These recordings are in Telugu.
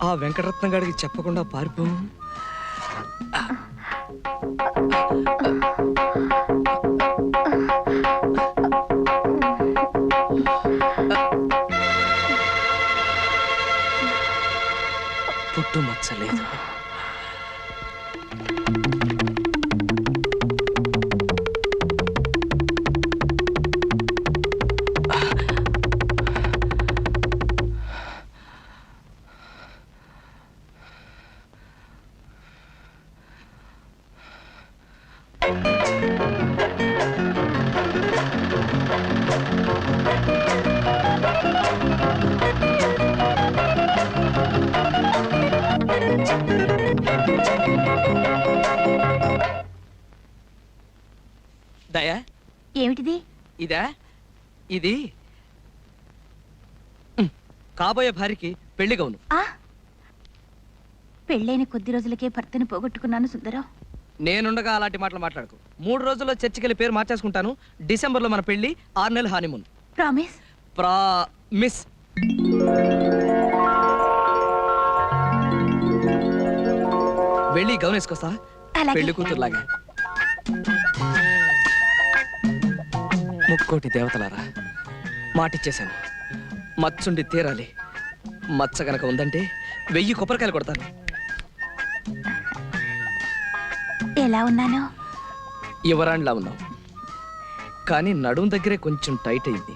ఆ వెంకటరత్నం గారికి చెప్పకుండా పారిపో. పుట్టు మచ్చలేదు. దయా, ఏమిటిది? ఇదా? ఇది కాబోయే భార్యకి పెళ్లి గౌను. పెళ్ళైన కొద్ది రోజులకే భర్తను పోగొట్టుకున్నాను సుందరం. నేనుండగా అలాంటి మాటలు మాట్లాడకు. 3 రోజుల్లో చర్చికెళ్ళి పేరు మార్చేసుకుంటాను. డిసెంబర్లో మన పెళ్లి, 6 నెలలు హానీమూన్. ప్రామిస్? ప్రామిస్. వెళ్ళి గౌన్ వేసుకొస్తా, పెళ్లి కూతురులాగా. ముక్కోటి దేవతలారా, మాటిచ్చేశాను. మచ్చుండి తీరాలి. మచ్చ గనక ఉందంటే 1000 కొబ్బరికాయలు కొడతాను. ఎలా ఉన్నాను? యువరాణిలా ఉన్నావు, కానీ నడుం దగ్గరే కొంచెం టైట్ అయింది.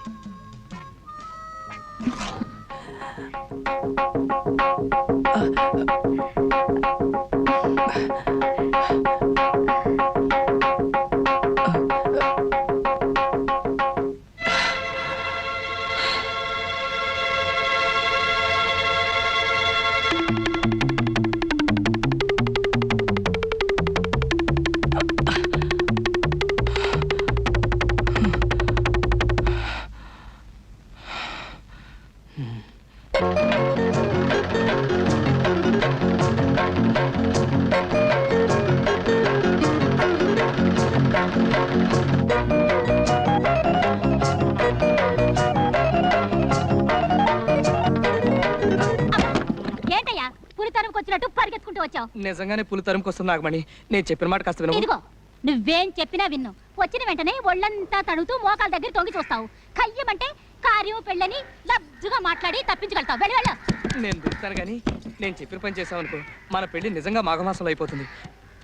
నిజంగానే పులి తరుముకొస్తుంది నాగమణి. నేను చెప్పిన మాట కాస్త విను. ఇదిగో, నువ్వేం చెప్పినా విన్ను. వచ్చిన వెంటనే ఒళ్ళంతా తడుతూ మోకాల దగ్గర తొంగి చూస్తావు. కయ్యమంటే కార్యం పెళ్ళని లబ్జుగా మాట్లాడి తప్పించగలుగుతావు. వెళ్ళి వెళ్ళ. నేను దొరుకుతాను కానీ నేను చెప్పిన పని చేసావనుకో, మన పెళ్లి నిజంగా మాఘమాసంలో అయిపోతుంది.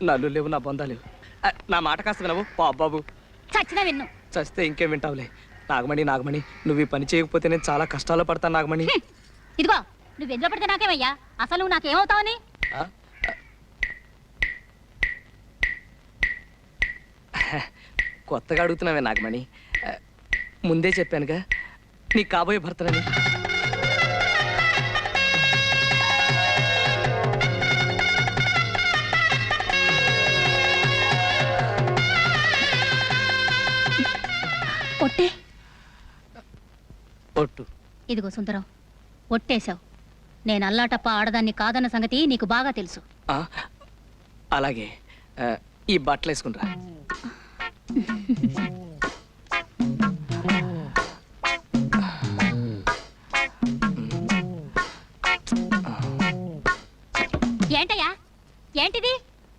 నల్లు లేవు, నా బొందా లేవు. నా మాట కాస్త వినవు బాబు. చచ్చినా విన్ను. చస్తే ఇంకేం వింటావులే. నాగమణి నాగమణి, నువ్వు ఈ పని చేయకపోతే నేను చాలా కష్టాల్లో పడతాను నాగమణి. ఇదిగో, నువ్వు ఎందులో పడితే నాకేమయ్యా? అసలు నువ్వు నాకేమవుతావని? కొత్తగా అడుగుతున్నావే నాగమణి. ముందే చెప్పానుగా నీకు కాబోయే భర్తనని. ఒట్టే. ఒట్టు. ఇదిగో సుందరం, ఒట్టేశావు. నేను అల్లాటప్ప ఆడదాన్ని కాదన్న సంగతి నీకు బాగా తెలుసు. అలాగే, ఈ బట్టలు వేసుకుంటా. ఏంటయ్యా, ఏంటిది?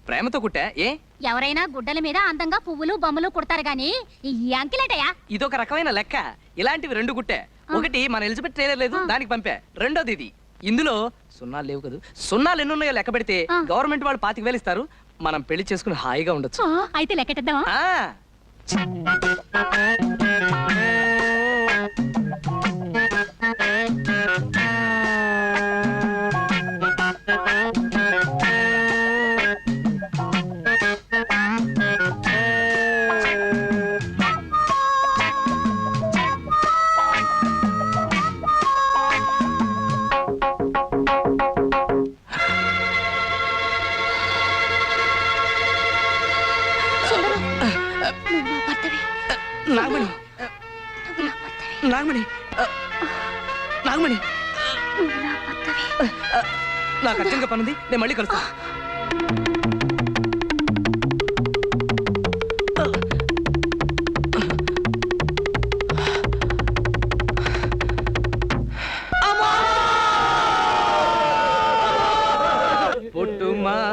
ప్రేమతో కుట్టా. ఏ ఎవరైనా గుడ్డల మీద అందంగా పువ్వులు బొమ్మలు కుడతారు గాని ఈ అంకిలేటయ్యా? ఇదొక రకమైన లెక్క. ఇలాంటివి 2 కుట్టా. ఒకటి మన ఎలిజబెత్ ట్రైలర్ లేదు, దానికి పంపా. రెండోది ఇది. ఇందులో సున్నాలు లేవు కదా. సున్నాలు ఎన్ని ఉన్నాయో లెక్క పెడితే గవర్నమెంట్ వాళ్ళు 25,000 ఇస్తారు. మనం పెళ్లి చేసుకుని హాయిగా ఉండొచ్చు. అయితే లెక్కెట్టేద్దామా? నాగమణి, నాగమణి, నాగమణి, నాకు అర్జెంట్గా పనుంది, నేను మళ్ళీ కలుస్తా.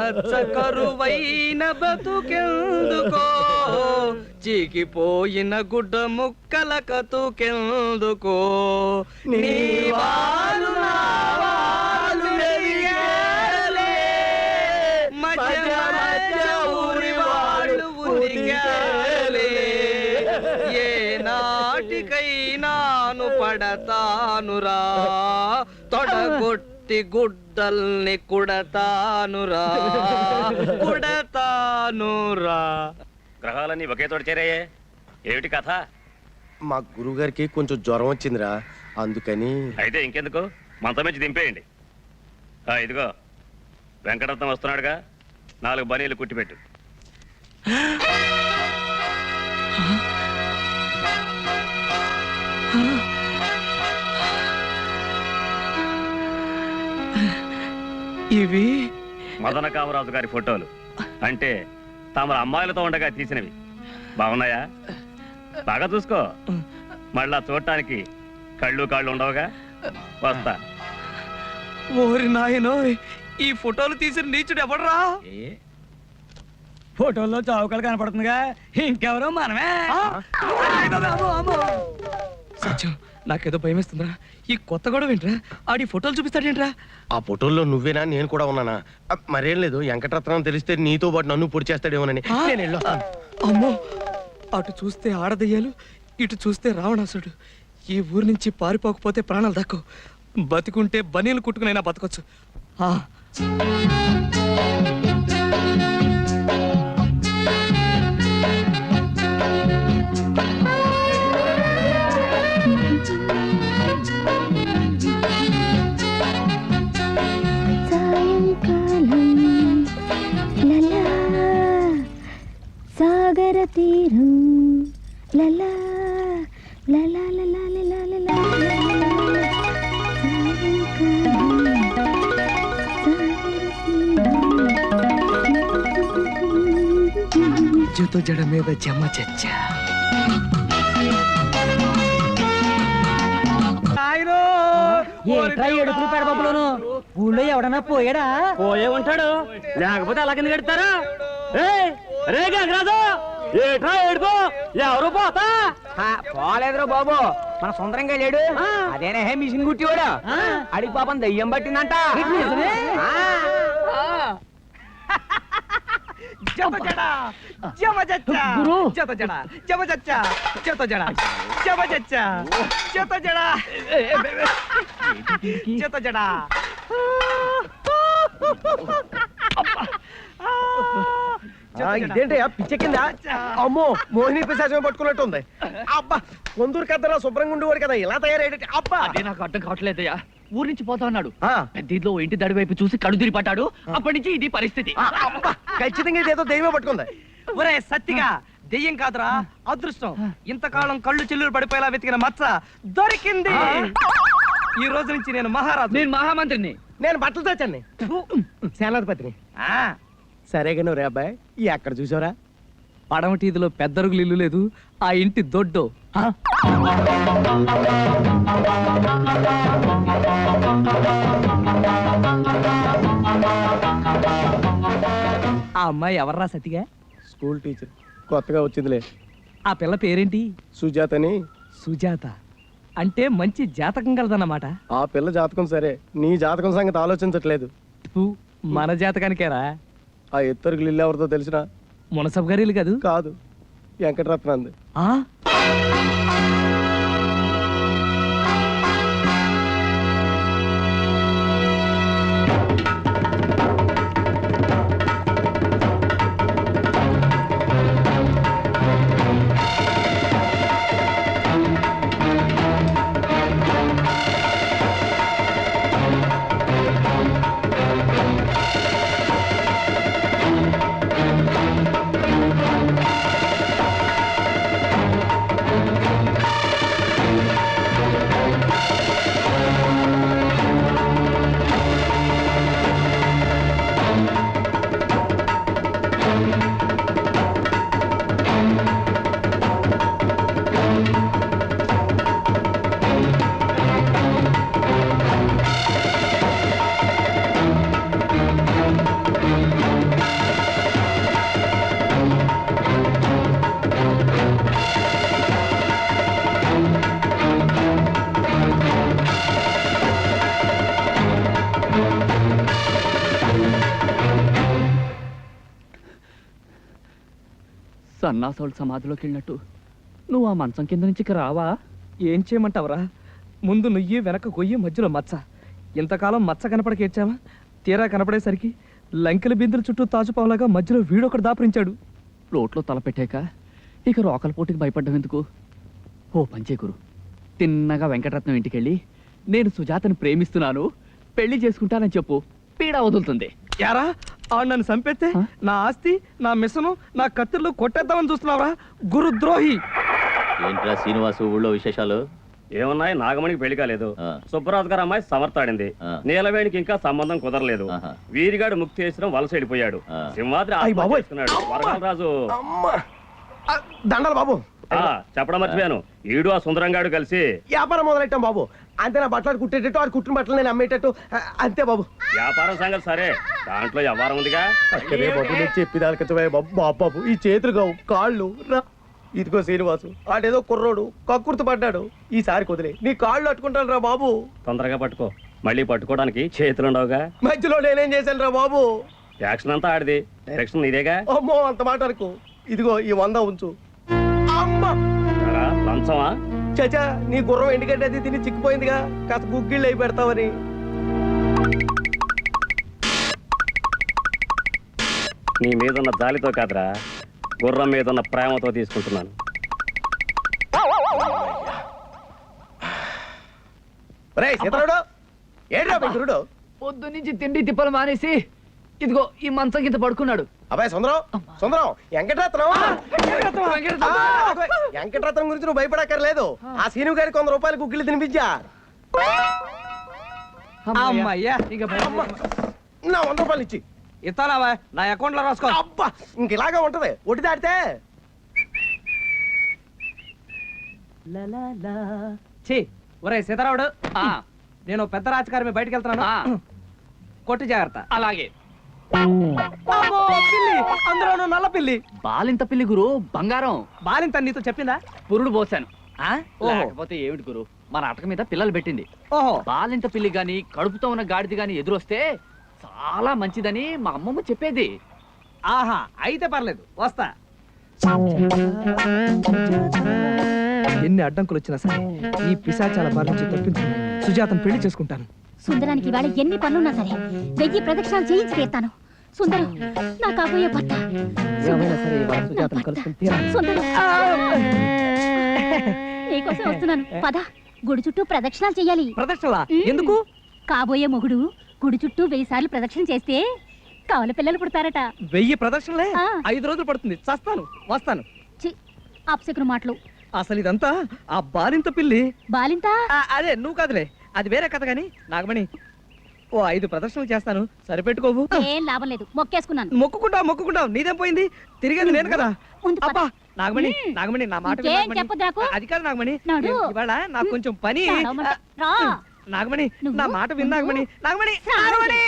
రచ్చ కరువైన బతుకెందుకో చీకిపోయిన గుడ్డ ముక్కల కతుకెందుకో నీ వాలు నా వాలు వెలిగాలే, మధ్య మధ్య ఊరి వాళ్ళు ఉనిగాలే. ఏ నాటికైనాను పడతానురా, తొడగొట్టి గుడ్డల్ని కుడతానురా, కుడతానురా. గ్రహాలన్నీ ఒకే తోట చేరాయే, ఏమిటి కథ? మా గురువుగారికి కొంచెం జ్వరం వచ్చిందిరా, అందుకని. అయితే ఇంకెందుకు, మంచం నుంచి దింపేయండి. ఇదిగో వెంకటరత్నం వస్తున్నాడుగా, 4 బనీలు కుట్టిపెట్టు. ఇవి మదన కామరాజు గారి ఫోటోలు, అంటే తమ అమ్మాయిలతో ఉండగా తీసినవి. బాగున్నాయా? బాగా చూసుకో, మళ్ళా చూడటానికి కళ్ళు కాళ్ళు ఉండవుగా. వస్తా. ఓరి నాయనో, ఈ ఫోటోలు తీసిన నీచుడు ఎవడరా? ఫోటోల్లో చౌకలు కనపడుతుందిగా, ఇంకెవరో మనమే. సత్యం, నాకేదో భయం వేస్తుందిరా. ఈ కొత్త గొడవ ఏంట్రా? ఆడి ఫోటోలు చూపిస్తాడేంట్రా? ఆ ఫోటోల్లో నువ్వేనా, నేను కూడా ఉన్నానా? మరేం లేదు, వెంకటరత్నం తెలిస్తే నీతో పాటు నన్ను పొడి చేస్తాడేమోనని నేను వెళ్ళొస్తాను. అమ్మో, అటు చూస్తే ఆడదయ్యాలు, ఇటు చూస్తే రావణాసుడు. ఈ ఊరు నుంచి పారిపోకపోతే ప్రాణాలు దక్కవు. బతికుంటే బనీలు కుట్టుకునైనా బతకొచ్చు. సాగర తీరం లలా లలా లలా లలా లలా జుతో జడ మీద జమ చచ్చ. ఎడుపులు పెడబబ్బులోను ఊళ్ళో ఎవడన్నా పోయాడా? పోయే ఉంటాడు, లేకపోతే అలా కింద కడతారా? రే గంగరాజు, ఏట్రా ఏడుపు, ఎవరు పోతా? పోలేదురా బాబు, మన సుందరంగా లేడు, అదేనే మిషన్ కుట్టివాడు. అడిగి పాపం దయ్యం పట్టిందంట. ఇదేంటి పిచ్చ కింద? అమ్మో, మోహిని పిశాచం పట్టుకున్నట్టు ఉంది. అబ్బా, కొందరు కద్దలా శుభ్రంగా ఉండేవాడు కదా, ఇలా తయారయ్యేటి. అబ్బా, అదే నాకు అర్థం కావట్లేదయ్యా. ఊరు నుంచి పోతా అన్నాడు, పెద్దిలో ఇంటి దడి వైపు చూసి కడు తిరిగి పట్టాడు. అప్పటి నుంచి ఇది పరిస్థితి. ఖచ్చితంగా ఇదేదో దైవమే పట్టుకుంది. ఒరే సత్తిగా, దెయ్యం కాదురా, అదృష్టం. ఇంతకాలం కళ్ళు చిల్లులు పడిపోయేలా వెతికిన మచ్చ దొరికింది. ఈ రోజు నుంచి నేను మహారాజు. నేను మహామంత్రిని. నేను బట్టలు తెచ్చాను, సేనాధిపతిని. సరేగా రే అబ్బాయి, ఎక్కడ చూసావురా? పడమటీదిలో పెద్దరుగులు ఇల్లు లేదు, ఆ ఇంటి దొడ్డో. ఆ అమ్మాయి ఎవర్రా సతిగా? స్కూల్ టీచర్, కొత్తగా వచ్చిందిలే. ఆ పిల్ల పేరేంటి? సుజాతని. సుజాత అంటే మంచి జాతకం కలదన్నమాట. ఆ పిల్ల జాతకం సరే, నీ జాతకం సంగతి ఆలోచించట్లేదు. మన జాతకానికేరా? ఆ ఎత్తరుగులు ఇల్లు ఎవరితో తెలిసినా? మునసబ్ గారి ఇల్లు కాదు? కాదు, వెంకటరత్నంది. సన్నాసోళ్ళ సమాధిలోకి వెళ్ళినట్టు నువ్వు ఆ మంచం కింద నుంచి ఇక రావా? ఏం చేయమంటావరా? ముందు నుయ్యి వెనక గొయ్యి మధ్యలో మచ్చ. ఇంతకాలం మచ్చ కనపడక ఏడ్చావా? తీరా కనపడేసరికి లంకెల బిందుల చుట్టూ తాచుపావులాగా మధ్యలో వీడొకడు దాపరించాడు. రోట్లో తలపెట్టాక ఇక రోకల పోటీకి భయపడ్డం ఎందుకు? ఓ పంచే గురు, తిన్నగా వెంకటరత్నం ఇంటికెళ్ళి నేను సుజాతని ప్రేమిస్తున్నాను, పెళ్లి చేసుకుంటానని చెప్పు, పీడ వదులుతుంది. యారా ఆడు నన్ను చంపేస్తే ఆ? నా ఆస్తి, నా మిషను, నా కత్తిర్లు కొట్టేద్దామని చూస్తున్నావా? గురుద్రోహి! ఏంట్రా శ్రీనివాసు ఊళ్ళో విశేషాలు? ఏమున్నాయి, నాగమణికి పెళ్లి కాలేదు, ఆ. సుబ్బరాజు గారు అమ్మాయి సమర్థాడింది, ఆ. నీలవేణికి ఇంకా సంబంధం కుదరలేదు, ఆహా. వీరిగాడు ముక్తి చేసిన వలస వెళ్ళిపోయాడు, ఆ. సింహాద్రి అయ్ బాబోయ్. చేసుకున్నాడు. వరదరాజు అమ్మా ఆ, దండలు బాబు. చెప్పడం మర్చిపోయాను, ఈడు ఆ సుందరంగాడు కలిసి వ్యాపారం మొదలెట్టాం బాబు. అంతే, నా బట్టలు కుట్టేటట్టు ఆడు కుట్టిన బట్టలు నేను అమ్మేటట్టు అంతే బాబు. వ్యాపారం సంగతి సరే, దాంట్లో వ్యవహారం ఉందిగా. అక్కడే బాబు నేను చెప్పిదానికచ్చవే బాబు. బాబు ఈ చేతులు కావు, కాళ్ళు రా. ఇదిగో శ్రీనివాసు, ఆడేదో కుర్రోడు కక్కుర్తి పడ్డాడు. ఈసారి కుదిలే నీ కాళ్ళు అట్టుకుంటాను రా బాబు. తొందరగా పట్టుకో, మళ్ళీ పట్టుకోవడానికి చేతులుండవుగా. మధ్యలో నేనేం చేశాను రా బాబు? యాక్షన్ అంతా ఆడిది, డైరెక్షన్ నీదేగా. అమ్మో అంత మాట అనుకో. ఇదిగో ఈ 100 ఉంచు. అమ్మా ఎరా, లంచమా? చచా, నీ గుర్రం ఎండుగడ్డ అది తిని చిక్కిపోయిందిగా, కాస్త గుగ్గిళ్ళు అయి పెడతావని. నీ మీదున్న జాలితో కాదురా, గుర్రం మీదున్న ప్రేమతో తీసుకుంటున్నాను. రే సీతరుడు, ఏడ్రా గురుడు? పొద్దు నుంచి తిండి తిప్పలు మానేసి ఇదిగో ఈ మంచం కింద పడుకున్నాడు. అబ్బాయి సుందరం, సుందరం, వెంకటరత్నం. వెంకటరత్నం గురించి నువ్వు భయపడక్కర్లేదు. ఆ సీను గారికి 100 రూపాయలు గుగ్గిళ్ళు తినిపించా. అమ్మయ్యా, ఇక నా 100 రూపాయలు ఇచ్చి. ఇస్తానావా? నా అకౌంట్ లో రాసుకో. అబ్బా ఇంక ఇలాగా ఉంటది, ఒట్టి దాటితే. ఛీ, ఒరే సీతారావుడు, ఆ, నేను పెద్ద రాజకారి బయటికి వెళ్తున్నాను. ఆ, కొట్టి జాగ్రత్త. అలాగే. అమ్మో, పిల్లి, అందులోనూ నల్ల పిల్లి. బాలింత పిల్లి గురు, బంగారం. బాలింత నీతో చెప్పిందా? పురుడు పోసాను. ఆ? ఓహో, లేకపోతే ఏమిటి గురు, మన అటక మీద పిల్లలు పెట్టింది. ఓహో. బాలింత పిల్లి గాని కడుపుతో ఉన్న గాడిది గాని ఎదురొస్తే చాలా మంచిదని మా అమ్మమ్మ చెప్పేది. ఆహా, అయితే పర్లేదు, వస్తా. ఎన్ని అడ్డంకులు వచ్చినా సరే ఈ పిశాచాల బారి నుంచి తప్పించుకుని సుజాతను పెళ్లి చేసుకుంటాను. సుందరానికి ఇవాళ ఎన్ని పనులున్నా సరే 1000 ప్రదక్షిణాలు చేయించి తీస్తాను. సుందరం, నా కాబోయే భర్త. ఏమైనా సరే ఇవాళ సుజాతను కలుసుకుని తీరాలి. సుందరం, నీకోసం వస్తున్నాను. పద, గుడి చుట్టూ ప్రదక్షిణాలు చెయ్యాలి. ప్రదక్షిణలా? ఎందుకు? కాబోయే మొగుడు గుడి చుట్టూ 1000 సార్లు ప్రదక్షిణ చేస్తే కవల పిల్లలు పుడతారట. 1000 ప్రదక్షిణలే? ఆ. 5 రోజులు పడుతుంది. చస్తాను, వస్తాను. చి, అప్సకును మాటలు. అసలు ఇదంతా ఆ బాలింత పిల్లి. బాలింత అదే నువ్వు కాదులే, అది వేరే కథ. గాని నాగమణి, ఓ 5 ప్రదర్శనలు చేస్తాను, సరిపెట్టుకోవు. ఏం లాభం లేదు, మొక్కేసుకున్నాను. మొక్కుకుంటావు, నీదేం పోయింది? తిరిగేది నేను కదా. ముందు పద. అబ్బా నాగమణి, నాగమణి, నా మాట విను ఇంకేం నాగమణి. చెప్పొద్దు నాకు. అది కాదు నాగమణి, నడు. ఇవాళ నాకు కొంచెం పని. నడవమంట. రా. నాగమణి, నువ్వు? నా మాట విను నాగమణి. నాగమణి, స్నానం నాగమణి.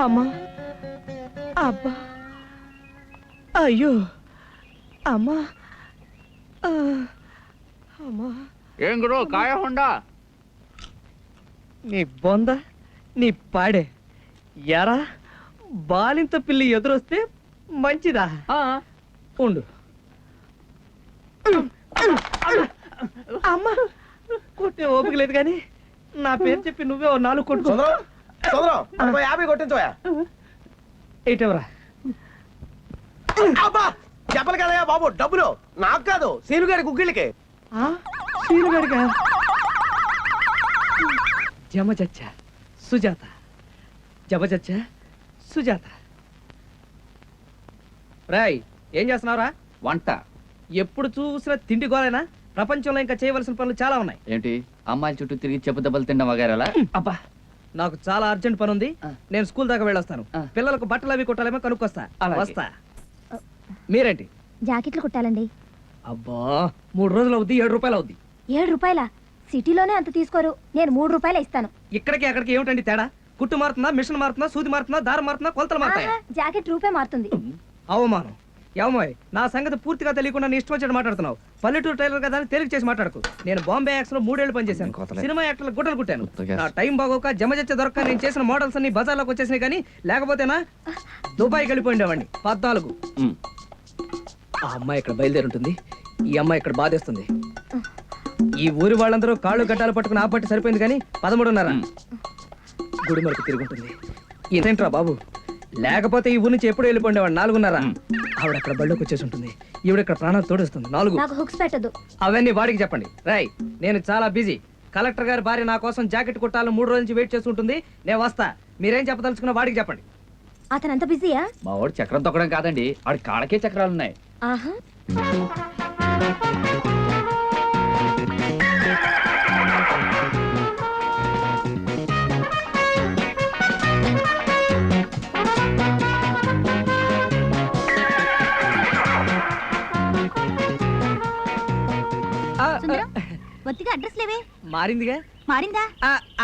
అమ్మా, అబ్బా, అయ్యో, అమ్మా, అమ్మా. ఏం గురు, కాయ హోండా? నీ బొంద, నీ పాడే. ఎరా, బాలింత పిల్లి ఎదురొస్తే మంచిదా? ఉండు. అమ్మా, కొట్టే ఓపిక లేదు కానీ నా పేరు చెప్పి నువ్వే ఓ 4 కొట్టుకో. సుందరం, సుందరం, మనకు 50 కొట్టించోయా. ఏటవరా? అబ్బా చెప్పలు కదయ్యా బాబు, డబ్బులు నాకు కాదు, సీను గారి గుగ్గిళ్ళకి. సీనుగాడిగా? జమజచ్చ సుజాత జమజచ్చ సుజాత. రాయ్ ఏం చేస్తున్నావురా? వంట ఎప్పుడు చూసినా తిండి గోలేనా? ప్రపంచంలో ఇంకా చేయవలసిన పనులు చాలా ఉన్నాయి. ఏంటి అమ్మాయిల చుట్టూ తిరిగి చెప్పు దెబ్బలు తిండం వగేరాలా? అబ్బా నాకు చాలా అర్జెంట్ పని ఉంది. నేను స్కూల్ దాకా వెళ్ళొస్తాను. పిల్లలకు బట్టలు అవి కొట్టాలేమో కనుక్కొస్తా. అలాగే. వస్తా. మీరేంటి? జాకెట్లు కుట్టాలండి. అబ్బా 3 రోజులు అవుద్ది, 7 రూపాయలు అవుద్ది. 7 రూపాయల? సిటీలోనే అంత తీసుకోరు, నేను 3 రూపాయలు ఇస్తాను. ఇక్కడికి అక్కడికి ఏమిటండి తేడా? కుట్టు మారుతుందా, మిషన్ మారుతుందా, సూది మారుతుందా, దారం మారుతుందా, కొలతలు మారుతాయా? జాకెట్ రూపే మారుతుంది. అవమానం. ఏమోయ్ నా సంగతి పూర్తిగా తెలియకుండా నీ ఇష్టం వచ్చేట్టు మాట్లాడుతున్నావు. పల్లెటూరు టైలర్ కదా అని తేలిక చేసి మాట్లాడుకు. నేను బాంబే యాక్స్ లో 3 ఏళ్ళు పనిచేశాను. సినిమా యాక్టర్లు గుట్టలు కుట్టాను. నా టైం బాగోక జమజచ్చ దొరక్క నేను చేసిన మోడల్స్ అన్ని బజార్లోకి వచ్చేసినాయి. కానీ లేకపోతేనా దుబాయ్కి వెళ్ళిపోయిండేవాడిని. 14. ఆ అమ్మాయి ఇక్కడ బయలుదేరి ఉంటుంది, ఈ అమ్మాయి ఇక్కడ బాధేస్తుంది. ఈ ఊరి వాళ్ళందరూ కాళ్ళు గడ్డాలు పట్టుకుని ఆపట్టి సరిపోయింది. కానీ 13:30 గుడి మరకు తిరుగుంటుంది. ఇదేంట్రా బాబు, లేకపోతే ఈ ఊరి నుంచి ఎప్పుడు వెళ్ళిపోండేవాడు. 4:30 ఆవిడ అక్కడ బళ్ళోకి వచ్చేసి ఉంటుంది. ఈవిడ ఇక్కడ ప్రాణాలు తోడేస్తుంది. 4 నాకు హుక్స్ పెట్టదు. అవన్నీ వాడికి చెప్పండి. రాయ్ నేను చాలా బిజీ. కలెక్టర్ గారి భార్య నా కోసం జాకెట్ కుట్టాలని 3 రోజుల నుంచి వెయిట్ చేస్తుంటుంది. నేను వస్తా. మీరేం చెప్పదలుచుకున్న వాడికి చెప్పండి. అతను అంత బిజీయా? మా వాడు చక్రం తొక్కడం కాదండి, వాడి కాళ్ళకే చక్రాలు ఉన్నాయి. ఆహా. సుందరం, ఒత్తిగా అడ్రస్ లేవే. మారిందిగా. మారిందా?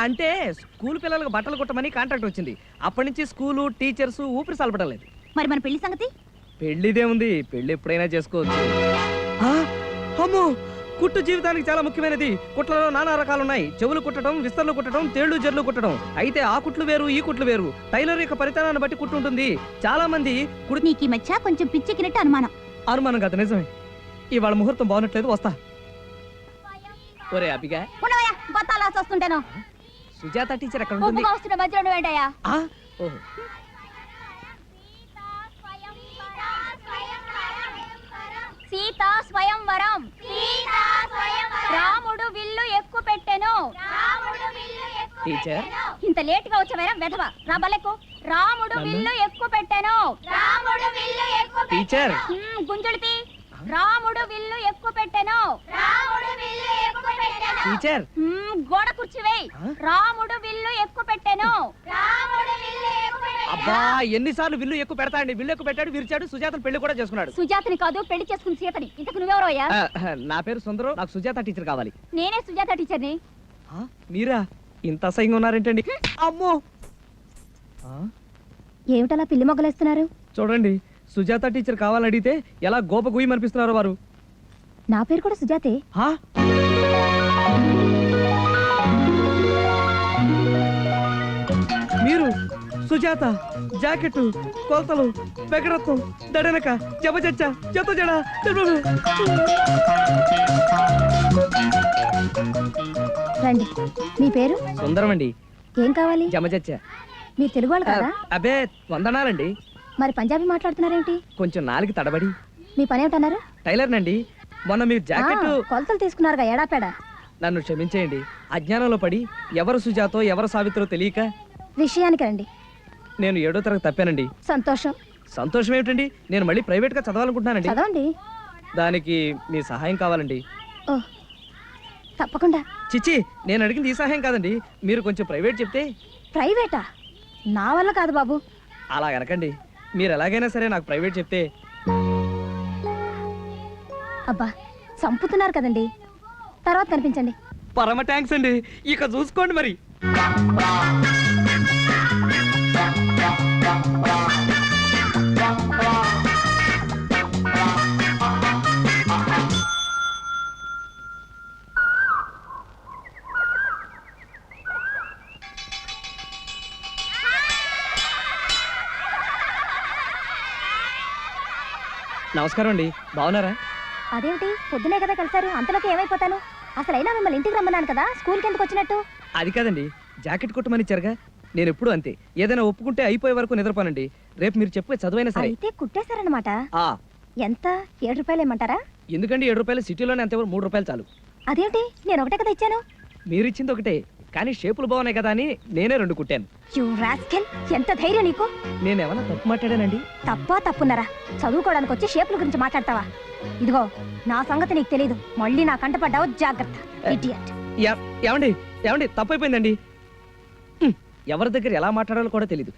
అంటే స్కూల్ పిల్లలకు బట్టలు కుట్టమని కాంట్రాక్ట్ వచ్చింది. అప్పటి నుంచి స్కూలు టీచర్స్ ఊపిరి సలపడం లేదు. మరి మన పెళ్లి సంగతి? పెళ్లిదే ఉంది, పెళ్లి ఎప్పుడైనా చేసుకోవచ్చు. అమ్మో, కుట్టు జీవితానికి చాలా ముఖ్యమైనది. కుట్లలో నానా రకాలు ఉన్నాయి. చెవులు కుట్టడం, విస్తర్లు కుట్టడం, తేళ్లు జర్లు కుట్టడం. అయితే ఆ కుట్లు వేరు, ఈ కుట్లు వేరు. టైలర్ యొక్క పరితానాన్ని బట్టి కుట్టు ఉంటుంది. చాలా మంది నీకు ఈ మధ్య కొంచెం పిచ్చెక్కినట్టు అనుమానం. అనుమానం కాదు, నిజమే. ఇవాళ ముహూర్తం బాగున్నట్లేదు, వస్తా. ఒరే అభిగా, ఉన్నవయ్యా, బత్తాలా వస్తుంటాను. సుజాత టీచర్ ఎక్కడ ఉంటుంది? ఉప్పుగా వస్తున్న మధ్యలో ఏంటయ్యా? ఓహో. సీతా స్వయంవరం. రాముడు విల్లు ఎక్కు పెట్టెను. టీచర్ ఇంత లేట్ గా వచ్చావేరా వెధవ? రా బలెక్కు. రాముడు విల్లు ఎక్కు పెట్టెను. టీచర్ గుంజుడితి. రాముడు విల్లు ఎక్కు పెట్టెను. టీచర్ గోడ కుర్చీవేయ్. రాముడు విల్లు ఎక్కు పెట్టెను. అబ్బా ఎన్నిసార్లు విల్లు ఎక్కువ పెడతాండి. విల్లు ఎక్కువ పెట్టాడు, విరిచాడు, సుజాతను పెళ్లి కూడా చేసుకున్నాడు. సుజాతని కాదు, పెళ్లి చేసుకుని సీతని. ఇంతకు నువ్వెవరో అయ్యా? నా పేరు సుందరం. నాకు సుజాత టీచర్ కావాలి. నేనే సుజాత టీచర్ని. మీరా? ఇంత అసహ్యంగా ఉన్నారేంటండి? అమ్మో, ఏమిటలా పిల్లి మొగ్గలేస్తున్నారు? చూడండి, సుజాత టీచర్ కావాలని అడిగితే ఎలా గోప గుయ్యి అనిపిస్తున్నారు వారు. నా పేరు కూడా సుజాతే. మీరు సుజాత, జాకెట్, కొలతలు, పెగడత్వం, దడనక, జబజచ్చ, జత జడ. రండి. మీ పేరు? సుందరం అండి. ఏం కావాలి? జమజచ్చ. మీరు తెలుగు వాళ్ళు కదా? అబే వందనాలండి. మరి పంజాబీ మాట్లాడుతున్నారేంటి? కొంచెం నాలుగు తడబడి. మీ పని ఏమిటన్నారు? టైలర్ నండి. మొన్న మీరు జాకెట్ కొలతలు తీసుకున్నారుగా, ఏడాపేడా. నన్ను క్షమించేయండి. అజ్ఞానంలో పడి ఎవరు సుజాతో ఎవరు సావిత్రో తెలియక. విషయానికి రండి. నేను 7వ తరగతి తప్పానండి. సంతోషం. సంతోషం ఏమిటండి? నేను మళ్ళీ ప్రైవేట్ గా చదవాలనుకుంటున్నానండి. చదవండి. దానికి మీ సహాయం కావాలండి. ఓ తప్పకుండా. చిచ్చి, నేను అడిగింది ఈ సహాయం కాదండి. మీరు కొంచెం ప్రైవేట్ చెప్తే. ప్రైవేటా? నా వల్ల కాదు బాబు. అలా అనకండి. మీరు ఎలాగైనా సరే నాకు ప్రైవేట్ చెప్తే. అబ్బా చంపుతున్నారు కదండి. తర్వాత కనిపించండి. పరమ థ్యాంక్స్ అండి. ఇక చూసుకోండి మరి. నమస్కారం అండి. బాగున్నారా? అదేమిటి పొద్దునే కదా కలిసారు, అంతలోకి ఏమైపోతాను? అసలైనా మిమ్మల్ని ఇంటికి రమ్మన్నాను కదా, స్కూల్కి ఎందుకు వచ్చినట్టు? అది కాదండి, జాకెట్ కుట్టమని ఇచ్చారుగా. నేను ఎప్పుడు అంతే, ఏదైనా ఒప్పుకుంటే అయిపోయే వరకు నిద్రపోనండి. రేపు మీరు చెప్పే చదువైనా సరే. అయితే కుట్టేశారనమాట. ఆ ఎంత? 7 రూపాయలు ఇమ్మంటారా? ఎందుకండి 7 రూపాయలు? సిటీలోనే అంతే, 3 రూపాయలు చాలు. అదేంటి, నేను ఒకటే కదా ఇచ్చాను. మీరు ఇచ్చింది ఒకటే, కానీ షేపులు బాగున్నాయి కదా అని నేనే 2 కుట్టాను. యు రాస్కెల్, ఎంత ధైర్యం నీకు? నేనేమన్నా తప్పు మాట్లాడానండి? తప్పున్నారా? చదువుకోవడానికి వచ్చి షేపుల గురించి మాట్లాడతావా? ఇదిగో నా సంగతి నీకు తెలీదు. మళ్ళీ నా కంట పడ్డావు, జాగ్రత్త. ఇడియట్. ఏమండి ఏమండి తప్పైపోయిందండి. ఎవరి దగ్గర ఎలా మాట్లాడాలో కూడా తెలీదు.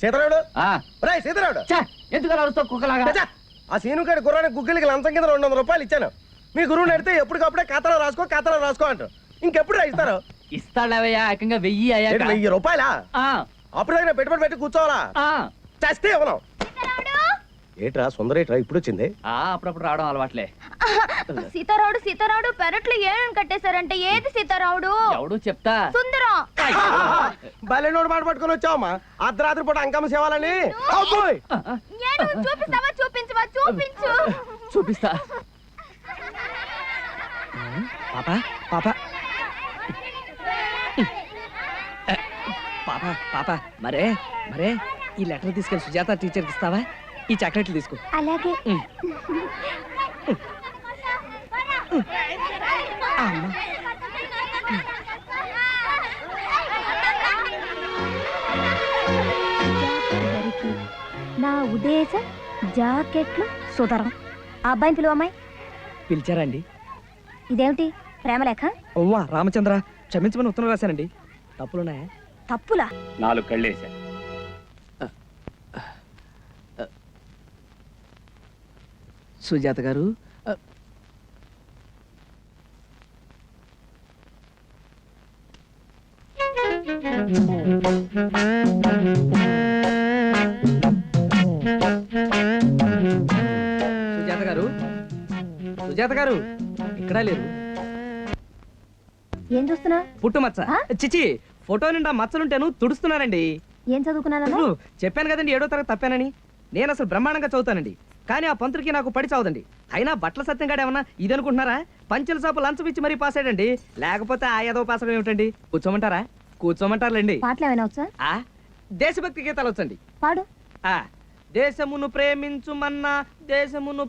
సీతారాముడు ఆ, రే సీతారాముడు ఛే, ఎందుకు అలా అరుస్తావు కుక్కలాగా? చచ్చా! ఆ సీనుగాడి గుర్రానికి గుగ్గిలికి లంచం కింద 200 రూపాయలు ఇచ్చాను. మీ గురువుని అడిగితే ఎప్పటికప్పుడే ఖాతాలో రాసుకో అంటారు. ఇంకెప్పుడు ఇస్తారు? ఇస్తాడవయ్యా, ఏకంగా 1000 అయ్యాక. 1000 రూపాయలా? ఆ, అప్పుడు దగ్గర పెట్టుబడి పెట్టి కూర్చోవాలా? ఆ, చస్తే ఇవ్వను. ఏట్రా సుందరేట్రా ఇప్పుడు వచ్చింది? అప్పుడప్పుడు రావడం అలవాట్లే. సీతారావుడు పెరట్లు ఏమని కట్టేశారంటే ఏది సీతారావుడు? ఎవడు చెప్తా. సుందరం. బలెనోడు మాట పట్టుకొని వచ్చావమ్మా అర్ధరాత్రి పూట అంకమ్మ సేవాలని. చూపిస్తావా? చూపించు. చూపిస్తా. పాపా పాపా మరే ఈ లెటర్ తీసుకెళ్ళి సుజాత టీచర్కి ఇస్తావా? ఈ చాక్లెట్లు తీసుకో. అలాగే. నా ఉద్దేశం జాకెట్లు సుతరం. ఆ అబ్బాయిని పిలువమ్మాయి. పిలిచారండి? ఇదేమిటి, ప్రేమలేఖ? ఓవా రామచంద్ర, క్షమించమని ఉత్తరం రాశానండి. తప్పులున్నాయా? తప్పులా? 4 కళ్ళేసా. సుజాత గారు, సుజాత గారు ఇక్కడ లేరు. ఏం చూస్తున్నా? పుట్టుమచ్చ. ఆ? చిచి, ఫోటో నిండా మచ్చలుంటేను తుడుస్తున్నానండి. ఏం చదువుకున్నాను? చెప్పాను కదండి 7వ తరగతి తప్పానని. నేను అసలు బ్రహ్మాండంగా చదువుతానండి. కానీ ఆ పంతుడికి నాకు పడి చావదండి. అయినా బట్టల సత్యంగాడు ఏమన్నా ఇది అనుకుంటున్నారా? పంచెల సాపు లంచం ఇచ్చి మరీ పాస్ అయ్యాడండి. లేకపోతే ఆ ఏదో పాస్ అవ్వడం ఏమిటండి? కూర్చోమంటారా? కూర్చోమంటారులేండి. పాటలు ఏమైనా వచ్చా? ఆ దేశభక్తి గీతాలు వచ్చండి. పాడు. ఆ దేశమును ప్రేమించుమన్నా దేశమును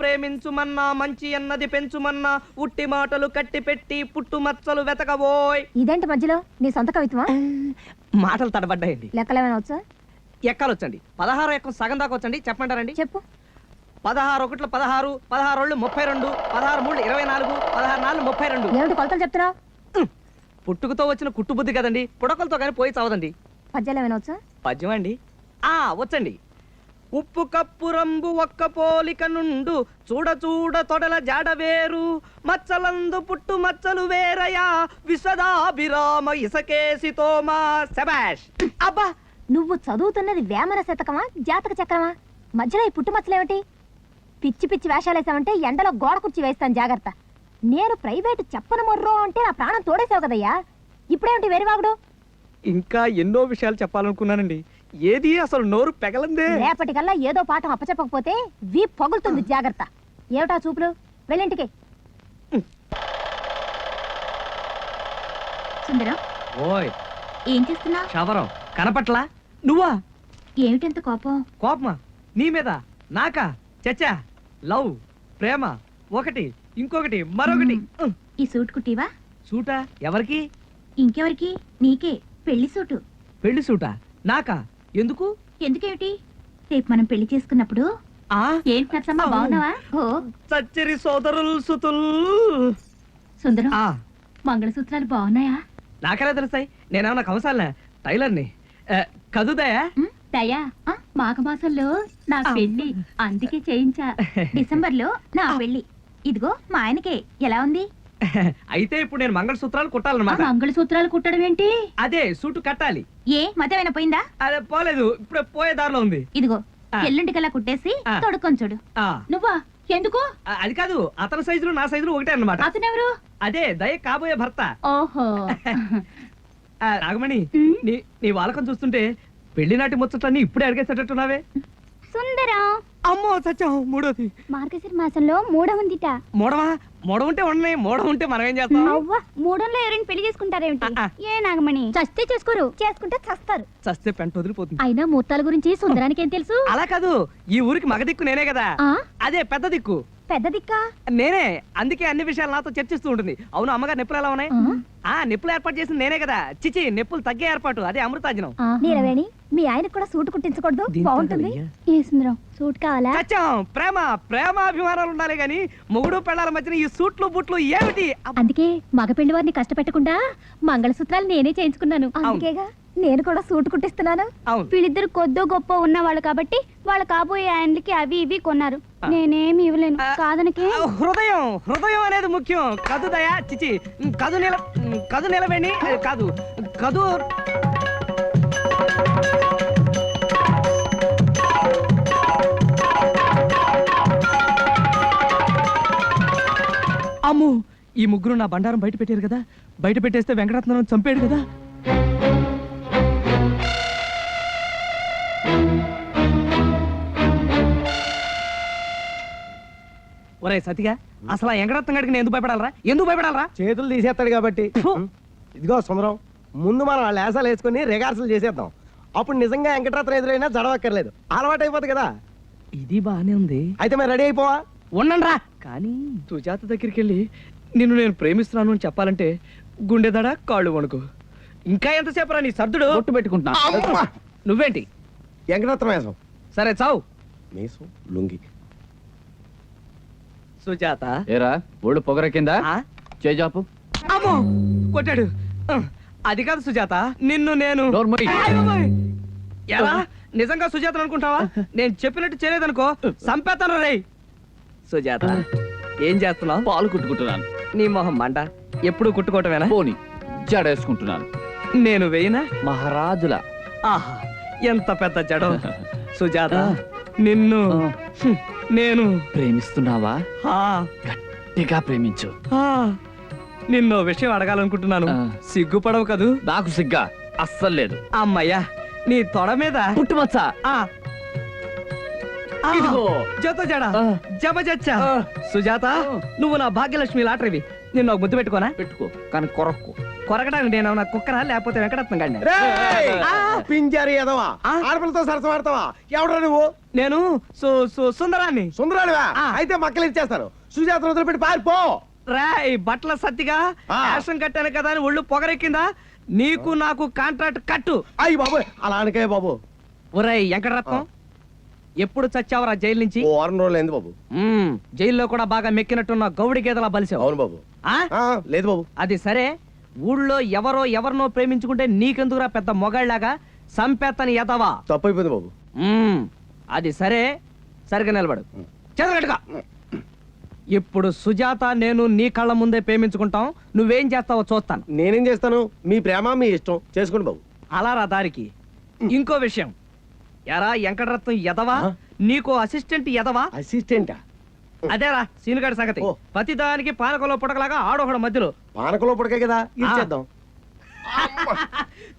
ప్రేమించుమన్నా మంచి అన్నది పెంచుమన్నా ఉట్టి మాటలు కట్టి పెట్టి పుట్టు మచ్చలు వెతకబోయ్. ఇదేంటి మధ్యలో నీ సొంత కవిత్వమా? మాటలు తడబడ్డాయండి. లెక్కలు ఏమైనా వచ్చా? ఎక్కాలు వచ్చండి. 16 ఎక్కం సగం దాకా వచ్చండి. చెప్పమంటారండి? చెప్పు. 16 ఒకట్లు 16, 16 రెండు 32, 16 మూడు 24, 16 నాలుగు 32. ఏమిటి కొలతలు చెప్తున్నావు? పుట్టుకతో వచ్చిన కుట్టుబుద్ధి కదండి, పుడకలతో కానీ పోయి చావదండి. పద్యాలు ఏమైనా వచ్చా? పద్యం అండి? వచ్చండి. ఉప్పు కప్పు రంబు ఒక్క పోలిక నుండు చూడ తొడల జాడ వేరు మచ్చలందు పుట్టు మచ్చలు వేరయా విశ్వదాభిరామ ఇసకేసి తోమా. శబాష్. అబ్బా, నువ్వు చదువుతున్నది వేమన శతకమా, జాతక చక్రమా? మధ్యలో ఈ పుట్టుమచ్చలేమిటి? పిచ్చి పిచ్చి వేషాలేసావంటే ఎండలో గోడ కుర్చీ వేస్తాను, జాగ్రత్త. నేను ప్రైవేటు చెప్పను మొర్రో అంటే నా ప్రాణం తోడేసావు కదయ్యా. ఇప్పుడేమిటి వెరివాగుడు? ఇంకా ఎన్నో విషయాలు చెప్పాలనుకున్నానండి. ఏది అసలు నోరు పెగలందే. రేపటికల్లా ఏదో పాఠం అప్పచెప్పకపోతే వీ పొగులుతుంది, జాగ్రత్త. ఏమిటా చూపులు? వెళ్ళింటికి. సుందరం, ఓయ్ ఏం చేస్తున్నావు? శవరం కనపట్లా? నువ్వా? ఏమిటంత కోపం? కోపమా? నీ మీద? నాకా? చచ్చా, లవ్ ప్రేమ ఒకటి, ఇంకొకటి మరొకటి. ఈ సూట్ కుట్టివా? సూటా? ఎవరికి? ఇంకెవరికి? నీకే. పెళ్లి సూటు. పెళ్లి సూటా? నాకా? ఎందుకు? ఎందుకేమిటి? రేపు మనం పెళ్లి చేసుకున్నప్పుడు. ఏంటి నచ్చమ్మా, బాగున్నావా? ఓ చచ్చరి సోదరులు సుతుల్. సుందరం, మంగళసూత్రాలు బాగున్నాయా? నాకెలా తెలుస్తాయి? నేనేమన్నా కంసాలనా? టైలర్ని. కదుదయా? దయా, మాఘమాసంలో నా పెళ్లి, అందుకే చేయించా. డిసెంబర్లో నా పెళ్లి. ఇదిగో మా ఆయనకే. ఎలా ఉంది? అయితే ఇప్పుడు నేను మంగళసూత్రాలు కుట్టాలన్నమాట. మంగళసూత్రాలు కుట్టడం ఏంటి? అదే సూటు కట్టాలి. ఏ మతమైనా పోయిందా? అదే పోలేదు, ఇప్పుడే పోయే దారిలో ఉంది. ఇదిగో ఎల్లుంటికల్లా కుట్టేసి తొడుక్కొని చూడు. నువ్వా? ఎందుకు? అది కాదు, అతని సైజులు నా సైజులు ఒకటే అన్నమాట. అతనెవరు? అదే దయ కాబోయే భర్త. ఓహో. నాగమణి, నీ వాలకం చూస్తుంటే పెళ్లి నాటి ముచ్చట్లన్నీ ఇప్పుడే అడిగేసేటట్టున్నావే. సుందరం, అమ్మో సత్యం, మూడోది. మార్గశిర మాసంలో మూడవందిట. మూడవా? మూడం ఉంటే ఉన్నాయి, మూడం ఉంటే మనం ఏం చేస్తాం? అవ్వా, మూడంలో ఎవరైనా పెళ్లి చేసుకుంటారేమిటి? ఏ నాగమణి, చస్తే చేసుకోరు, చేసుకుంటే చస్తారు. చస్తే పెంట వదిలిపోతుంది. అయినా ముహూర్తాల గురించి సుందరానికి ఏం తెలుసు? అలా కాదు, ఈ ఊరికి మగ దిక్కు నేనే కదా. ఆ? అదే పెద్ద దిక్కు. పెద్ద దిక్కా నేనే, అందుకే అన్ని విషయాలు నాతో చర్చిస్తూ ఉంటుంది. అవును అమ్మగారు నొప్పులు ఎలా ఉన్నాయి? నొప్పులు ఏర్పాటు చేసింది నేనే కదా. చిచి, నొప్పులు తగ్గే ఏర్పాటు, అదే అమృతాజనం. నీలవేణి, మీ ఆయనకు కూడా సూట్ కుట్టించకూడదు? బాగుంటుంది. ఏ సుందరం, సూట్ కావాలా? సత్యం, ప్రేమ ప్రేమాభిమానాలు ఉండాలి గాని మొగుడు పెళ్ళాల మధ్యన ఈ సూట్లు బుట్లు ఏమిటి? అందుకే మగపెళ్లి వారిని కష్టపెట్టకుండా మంగళసూత్రాలు నేనే చేయించుకున్నాను. అందుకేగా నేను కూడా సూట్ కుట్టిస్తున్నాను. అవును. వీళ్ళిద్దరు కొద్దో గొప్ప ఉన్నవాళ్ళు కాబట్టి వాళ్ళ కాబోయే ఆయనకి అవి ఇవి కొన్నారు. నేనేమి ఇవ్వలేను కాదనకే. హృదయం హృదయం అనేది ముఖ్యం. కదు దయా, చిచి, కదు నిలవేణి కాదు, కదు. అమ్ము, ఈ ముగ్గురు నా బండారం బయట పెట్టారు కదా. బయట పెట్టేస్తే వెంకటరత్నం చంపాడు కదా. ఒరే సతిగా, అసలు ఆ వెంకటరత్నం గడికి నేను ఎందుకు భయపడాలరా? ఎందుకు భయపడాలరా? చేతులు తీసేస్తాడు కాబట్టి. ఇదిగో సుందరం, ముందు మనం వాళ్ళ లేసాలు వేసుకుని రిహార్సల్ చేసేద్దాం. అప్పుడు నిజంగా వెంకటరత్నం ఎదురైనా జడవక్కర్లేదు, అలవాటు అయిపోతుంది కదా. ఇది బానే ఉంది. అయితే మరి రెడీ అయిపోవా? ఉండండిరా. కానీ సుజాత దగ్గరికి వెళ్ళి నిన్ను నేను ప్రేమిస్తున్నాను అని చెప్పాలంటే గుండెదడ, కాళ్ళు వణుకు. ఇంకా ఎంతసేపు రా నీ సర్దుడు? బొట్టు పెట్టుకుంటున్నా. నువ్వేంటి? వెంకటరత్నం వేసం. సరే చావు. మీసం లుంగి. సుజాత. ఏరా ఒళ్ళు పొగర కింద ఆ? చేజాపు. అమ్మో, కొట్టాడు. అది కాదు సుజాత, నిన్ను నేను. నోర్మోయ్. అయ్ బాబోయ్. ఎలా? నిజంగా సుజాత అనుకుంటావా? నేను చెప్పినట్టు చేయలేదనుకో సంపేతను రేయ్. సుజాత, ఏం చేస్తున్నావు? పాలు కుట్టుకుంటున్నాను. నీ మొహం మంట. ఎప్పుడు కుట్టుకోవటమేనా? పోని జడేసుకుంటున్నాను. నేను వేయినా? మహారాజుల. ఆహా, ఎంత పెద్ద జడం. సుజాత, నిన్ను నేను ప్రేమిస్తున్నావా? ఆ, గట్టిగా ప్రేమించు. ఆ, నిన్నో విషయం అడగాలనుకుంటున్నాను. సిగ్గుపడవు కదూ? నాకు సిగ్గా అస్సలు లేదు. అమ్మయ్యా, నీ తొడ మీద పుట్టుమచ్చ. ఆ ఆ, ఇదిగో. జత జడ జబజచ్చా. ఆ. సుజాత, నువ్వు నా భాగ్యలక్ష్మి లాటరీవి. నిన్ను ఒక ముద్దు పెట్టుకోనా? పెట్టుకో, కానీ కొరక్కు. కొరకడానికి నేను నా కుక్కరా లేకపోతే వెంకటరత్నం గాడినా? రేయ్! ఆ. పింజారి ఎదవా, ఆ? ఆడపిల్లతో సరసమాడతావా? ఎవడరా నువ్వు? నేను సుందరాన్ని. సుందరానివా? ఆ. అయితే మక్కలు ఇచ్చేస్తారు. సుజాతను వదిలిపెట్టి పారిపో. రాయ్, బట్టల సత్తిగా ఆ. యాసం కట్టాను కదా అని ఒళ్ళు పొగరెక్కిందా? నీకు నాకు కాంట్రాక్ట్ కట్టు. అయ్యి బాబు, అలా అనకే బాబు. ఒరేయ్ వెంకటరత్నం, ఎప్పుడు చచ్చావరా జైలు నుంచి? ఓ వారం రోజులు అయింది బాబు. జైల్లో కూడా బాగా మెక్కినట్టున్న గౌడి గేదలా బలిసావు. అవును బాబు. ఆ? ఆ, లేదు బాబు. అది సరే, ఊళ్ళో ఎవరినో ప్రేమించుకుంటే నీకెందుకురా పెద్ద మొగాళ్ళలాగా సంపేత్తని ఎదవా? తప్పు అయిపోయింది బాబు. అది సరే, సరిగా నిలబడు. చదరగట్టుగా. ఇప్పుడు సుజాత నేను నీ కళ్ళ ముందే ప్రేమించుకుంటాం. నువ్వేం చేస్తావో చూస్తాను. నేనేం చేస్తాను? మీ ప్రేమ మీ ఇష్టం, చేసుకోండి బాబు. అలా రా దారికి. ఇంకో విషయం, ఎరా వెంకటరత్నం ఎదవా, నీకో అసిస్టెంట్ ఎదవా? అసిస్టెంటా? అదేరా సీనుగాడి సంగతి. ఓ. ప్రతి దానికి పానకంలో పుడకలాగా ఆడొకడు మధ్యలో. పానకలో పడకే కదా, ఇచ్చేద్దాం.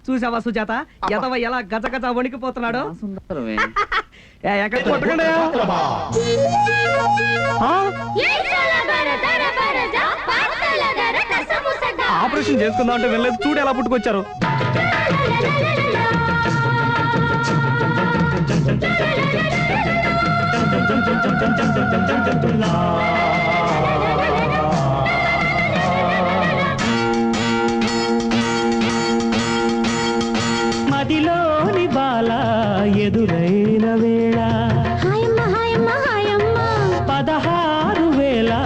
చూసావా సుజాత, ఎదవ ఎలా గజగజ వణికిపోతున్నాడు? సుందరమే. ఎక్కడ కొట్టకండి. ఆపరేషన్ చేసుకుందాం అంటే వెళ్ళలేదు. చూడు ఎలా పుట్టుకొచ్చారు. మదిలోని బాల ఎదురైన వేళ 16,000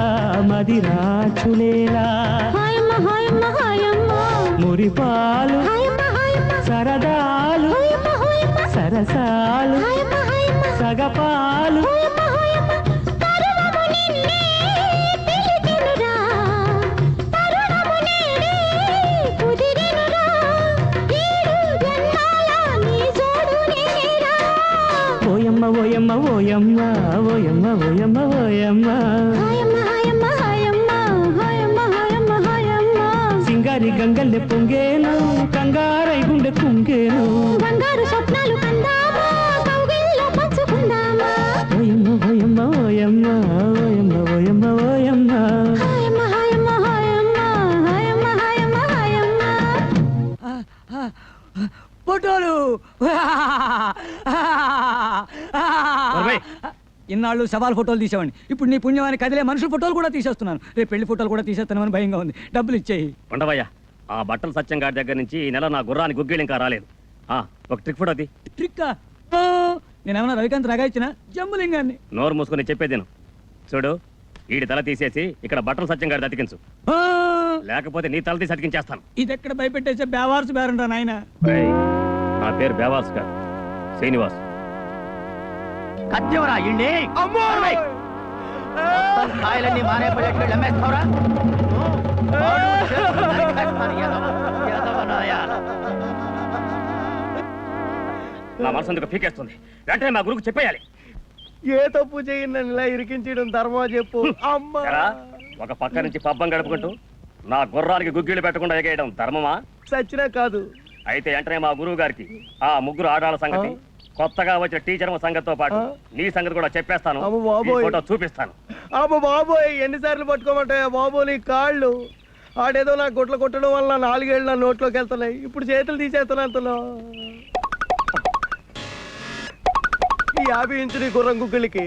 మదిరాచులేలా మురిపాలు సరదాలు సరసాలు సగపాలు ఓయమ్మ ఓయమ్మ ఓయమ్మ ఓయమ్మ ఓయమ్మ ఓయమ్మ సింగారి గంగల్లె పొంగేను కంగారై గుండె కుంగేను బంగారు స్వప్నాలు కందామా కౌగిల్లో పంచుకుందామా ఓయమ్మ ఓయమ్మ ఓయమ్మ ఓయమ్మ ఓయమ్మ ఓయమ్మ హాయమ్మ హాయమ్మ హాయమ్మ హాయమ్మ హాయమ్మ హాయమ్మ ఫోటోలు. ఇన్నాళ్ళు శవాల ఫోటోలు తీసేవాడిని. ఇప్పుడు నీ పుణ్యమాని కదిలే మనుషుల ఫోటోలు కూడా తీసేస్తున్నాను. రేపు పెళ్లి ఫోటోలు కూడా తీసేస్తానని భయంగా ఉంది. డబ్బులు ఇచ్చేయి. ఉండవయ్యా, ఆ బట్టల సత్యం గారి దగ్గర నుంచి ఈ నెల నా గుర్రానికి గుగ్గిళ్ళు ఇంకా రాలేదు. ఒక ట్రిక్ ఫోటో అది. ట్రిక్కా? నేనేమన్నా రవికాంత్ నగా ఇచ్చిన జంబులింగాన్ని. నోరు మూసుకొని చెప్పేదేను. చూడు, ఈడి తల తీసేసి ఇక్కడ బట్టల సత్యం గారి అతికించు, ఆ, లేకపోతే నీ తల తీసి అతికించేస్తాను. ఇది ఎక్కడ భయపెట్టేసే బేవార్సు బేరంటా నాయన. రేయ్, నా పేరు బేవాస్ గారు, శ్రీనివాస్. కత్తివరా ఇండి కాయలన్నీ మానేపడేట్లు అమ్మేస్తావురా? నా మనసు ఎందుకు పీకేస్తుంది. వెంటనే మా గురుకు చెప్పేయాలి. ఏ తప్పు చేయను ఇలా ఇరికించడం ధర్మా చెప్పు. అమ్మా ఎరా, ఒక పక్క నుంచి పబ్బం గడుపుకుంటూ నా గుర్రానికి గుగ్గిళ్ళు పెట్టకుండా ఎగేయడం ధర్మమా? సచ్చినా కాదు. అయితే వెంటనే మా గురువు గారికి ఆ ముగ్గురు ఆడాల సంగతి, కొత్తగా వచ్చిన టీచర్ సంగతితో పాటు నీ సంగతి కూడా చెప్పేస్తాను. అమ్మ ఈ బాబోయ్. ఫోటో చూపిస్తాను. అమ్మ బాబోయ్, ఎన్నిసార్లు పట్టుకోమంటాయా బాబు నీ కాళ్ళు? ఆడేదో నా గుట్లు కొట్టడం వల్ల 4 ఏళ్ళు నా నోట్లోకి వెళ్తున్నాయి. ఇప్పుడు చేతులు తీసేస్తున్నా అంతలో. ఈ 50 ఇంచు నీ గుర్రం గుగ్గిళ్ళకి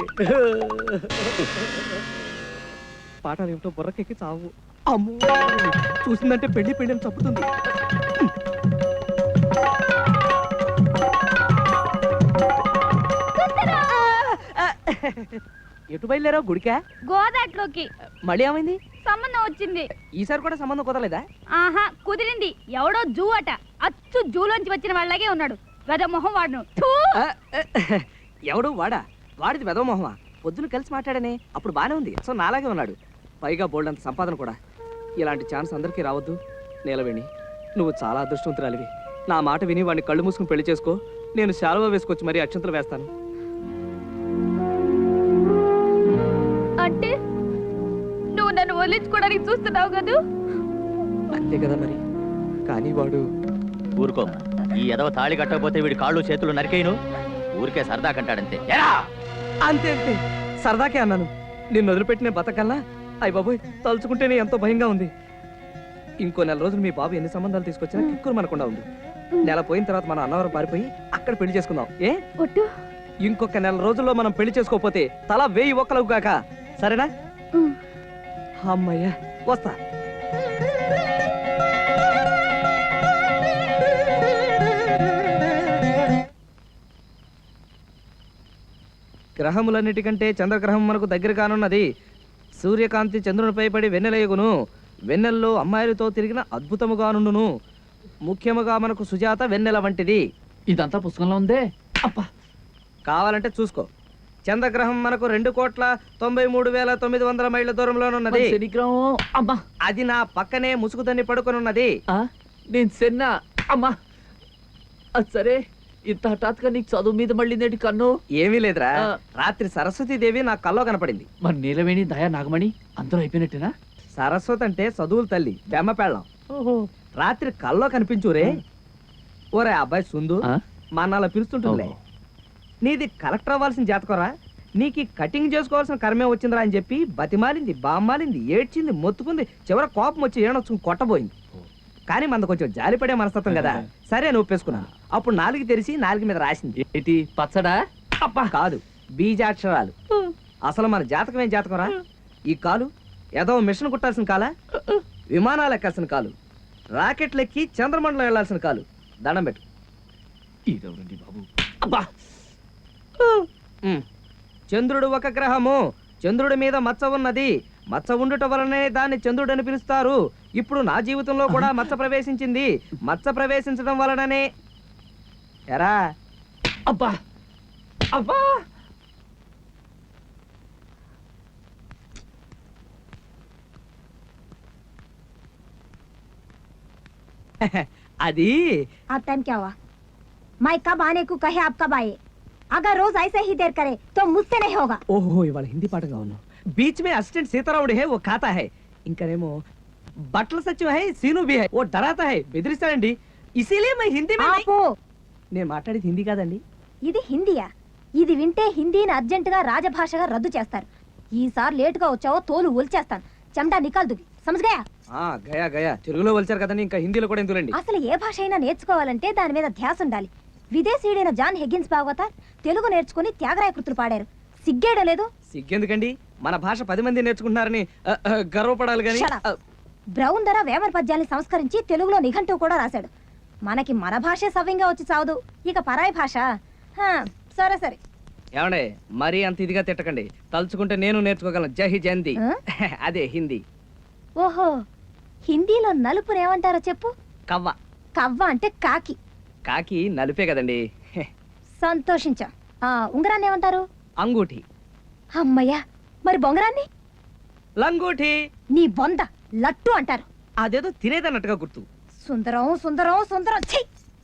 పాఠాలు ఏమిటో బుర్రకెక్కి చావు. అమ్మో, చూసిందంటే పెళ్లి పెళ్లి అని చప్పుతుంది. ఎటు బయలుదేరావు? గుడికా? గోదాట్లోకి మళ్ళీ ఏమైంది? సంబంధం వచ్చింది. ఈసారి కూడా సంబంధం కుదరలేదా? ఆహా, కుదిరింది. ఎవడో జూ అట. అచ్చు జూలోంచి వచ్చిన వాళ్ళగే ఉన్నాడు. గద మొహం వాడును. థూ! ఆ, ఎవడు వాడా? వాడిది వెదవ మొహమా? పొద్దున కలిసి మాట్లాడనే, అప్పుడు బానే ఉంది. సో నాలాగే ఉన్నాడు. పైగా బోల్డ్ అంత సంపాదన కూడా. ఇలాంటి ఛాన్స్ అందరికీ రావద్దు. నీలవేణి, నువ్వు చాలా అదృష్టవంతురాలివి. నా మాట విని వాడిని కళ్ళు మూసుకుని పెళ్లి చేసుకో. నేను శాలువా వేసుకొచ్చి మరీ అక్షంతలు వేస్తాను. అంటే నువ్వు నన్ను వదిలించుకోవడానికి చూస్తున్నావు కదూ? అంతే కదా మరి. కానీ వాడు ఊరుకో. ఈ ఎదవ తాళి కట్టకపోతే వీడి కాళ్ళు చేతులు నరికేయను. ఊరికే సరదా కంటాడంతే. అంతే అంతే, సరదాకే అన్నాను. నిన్ను వదిలిపెట్టిన బతకల్లా అయ్య బాబోయ్, తలుచుకుంటేనే ఎంతో భయంగా ఉంది. ఇంకో 4 రోజులు మీ బాబు ఎన్ని సంబంధాలు తీసుకొచ్చినా కిక్కురు మనకుండా ఉంది. నెల పోయిన తర్వాత మనం అన్నవరం పారిపోయి అక్కడ పెళ్లి చేసుకుందాం. ఏ ఒట్టు. ఇంకొక 4 రోజుల్లో మనం పెళ్లి చేసుకోకపోతే తల 1000 ఒక్కలకు కాక. సరేనా? అమ్మయ్యా, వస్తా. గ్రహములన్నిటికంటే చంద్రగ్రహం మనకు దగ్గర కానున్నది. సూర్యకాంతి చంద్రునిపై పడి వెన్నెలయగును. వెన్నెల్లో అమ్మాయిలతో తిరిగిన అద్భుతముగానుండును. ముఖ్యముగా మనకు సుజాత వెన్నెల వంటిది. ఇదంతా పుస్తకంలో ఉందే. అబ్బా, కావాలంటే చూసుకో. చంద్రగ్రహం మనకు 2,93,900 మైళ్ళ దూరంలోనున్నది. శనిగ్రహం. అమ్మా, అది నా పక్కనే ముసుగుదని పడుకొనున్నది. నేను సెన్నా. అమ్మా, అది సరే. ఇంత హఠాత్తుగా నీకు చదువు మీద మళ్ళీ నేటి కన్ను. ఏమీ లేదురా, ఆ. రాత్రి సరస్వతీదేవి నా కల్లో కనపడింది. మరి నీలవేణి, దయా, నాగమణి అందరూ అయిపోయినట్టేనా? సరస్వతి అంటే చదువుల తల్లి, బెమ్మ పెళ్ళం. రాత్రి కల్లో కనిపించురే. ఓరే అబ్బాయి సుందు, మా అన్న అలా పిలుస్తుంటుందిలే. నీది కలెక్టర్ అవ్వాల్సిన జాతకరా, నీకు కటింగ్ చేసుకోవాల్సిన కర్మే వచ్చిందిరా అని చెప్పి బతిమాలింది, బామ్మాలింది, ఏడ్చింది, మొత్తుకుంది. చివర కోపం వచ్చి ఏడొచ్చు కొట్టబోయింది. కానీ మనది కొంచెం జాలిపడే మనస్తత్వం కదా, సరే అని ఒప్పేసుకున్నాను. అప్పుడు 4 తెరిచి 4 మీద రాసింది. ఏంటి పచ్చడా? అబ్బా కాదు, బీజాక్షరాలు. అసలు మన జాతకం ఏం జాతకం రా? ఈ కాలు ఏదో మిషన్ కుట్టాల్సిన కాలా, విమానాలు ఎక్కాల్సిన కాలు, రాకెట్లు ఎక్కి చంద్రమండలం వెళ్లాల్సిన కాలు. దండం పెట్టు. ఇదెవరండి బాబు? అబ్బా, చంద్రుడు ఒక గ్రహము. చంద్రుడి మీద మచ్చ ఉన్నది. మచ్చ ఉండుట వలనే దాన్ని చంద్రుడు అని పిలుస్తారు. ఇప్పుడు నా జీవితంలో కూడా మచ్చ ప్రవేశించింది. మచ్చ ప్రవేశించడం వలననే ఎరా. అబ్బా అబ్బా, అది अब टाइम क्या हुआ? मैं कब आने को कहे आप कब आए? अगर रोज ऐसे ही देर करे तो मुझसे नहीं होगा. ఓహో, ఇవాళ హిందీ పాటగా ఉన్నావు. बीच में असिस्टेंट सीतारामुడు है, वो खाता है. ఇంకనేమో బట్టల సచివ है, सीनू भी है, वो डराता है, బెదిరిస్తాడండి. इसीलिए मैं हिंदी में ఆపు. నేను మాట్లాడేది హిందీ కాదండి. ఇది హిందీయా? ఇది వింటే హిందీని అర్జెంటుగా రాజభాషగా రద్దు చేస్తారు. ఈసారి లేటుగా వచ్చావో తోలు ఒలిచేస్తాను. చెమటా నికాల్దుకి. సమజ్గయా? గయా గయా, తెలుగులో వచ్చారు కదండి, ఇంకా హిందీలో కూడా ఎందులండి. అసలు ఏ భాష అయినా నేర్చుకోవాలంటే దాని మీద ధ్యాస ఉండాలి. విదేశీయుడైన జాన్ హెగ్గిన్స్ భాగవత తెలుగు నేర్చుకుని త్యాగరాయ కృతులు పాడారు. సిగ్గేయడం లేదు. సిగ్గెందుకండి? మన భాష 10 మంది నేర్చుకుంటున్నారని గర్వపడాలి కానీ. Shut up. బ్రౌన్ ధర వేమన పద్యాన్ని సంస్కరించి తెలుగులో నిఘంటువు కూడా రాశాడు. మనకి మన భాషే సవ్యంగా వచ్చి చావదు, ఇక పరాయి భాష. హా, సరే సరే. ఏమండే మరీ అంత ఇదిగా తిట్టకండి. తలుచుకుంటే నేను నేర్చుకోగలను. జై హిందీ. అదే హిందీ. ఓహో, హిందీలో నలుపుని ఏమంటారో చెప్పు. కవ్వ. కవ్వ అంటే కాకి. కాకి నలుపే కదండి. సంతోషించా. ఉంగరాన్ని ఏమంటారు? అంగూఠి. అమ్మయ్యా, మరి బొంగరాన్ని? లంగూఠి. నీ బొంద లట్టు అంటారు. అదేదో తినేదన్నట్టుగా గుర్తు. సుందరం సుందరం సుందరం. ఛీ,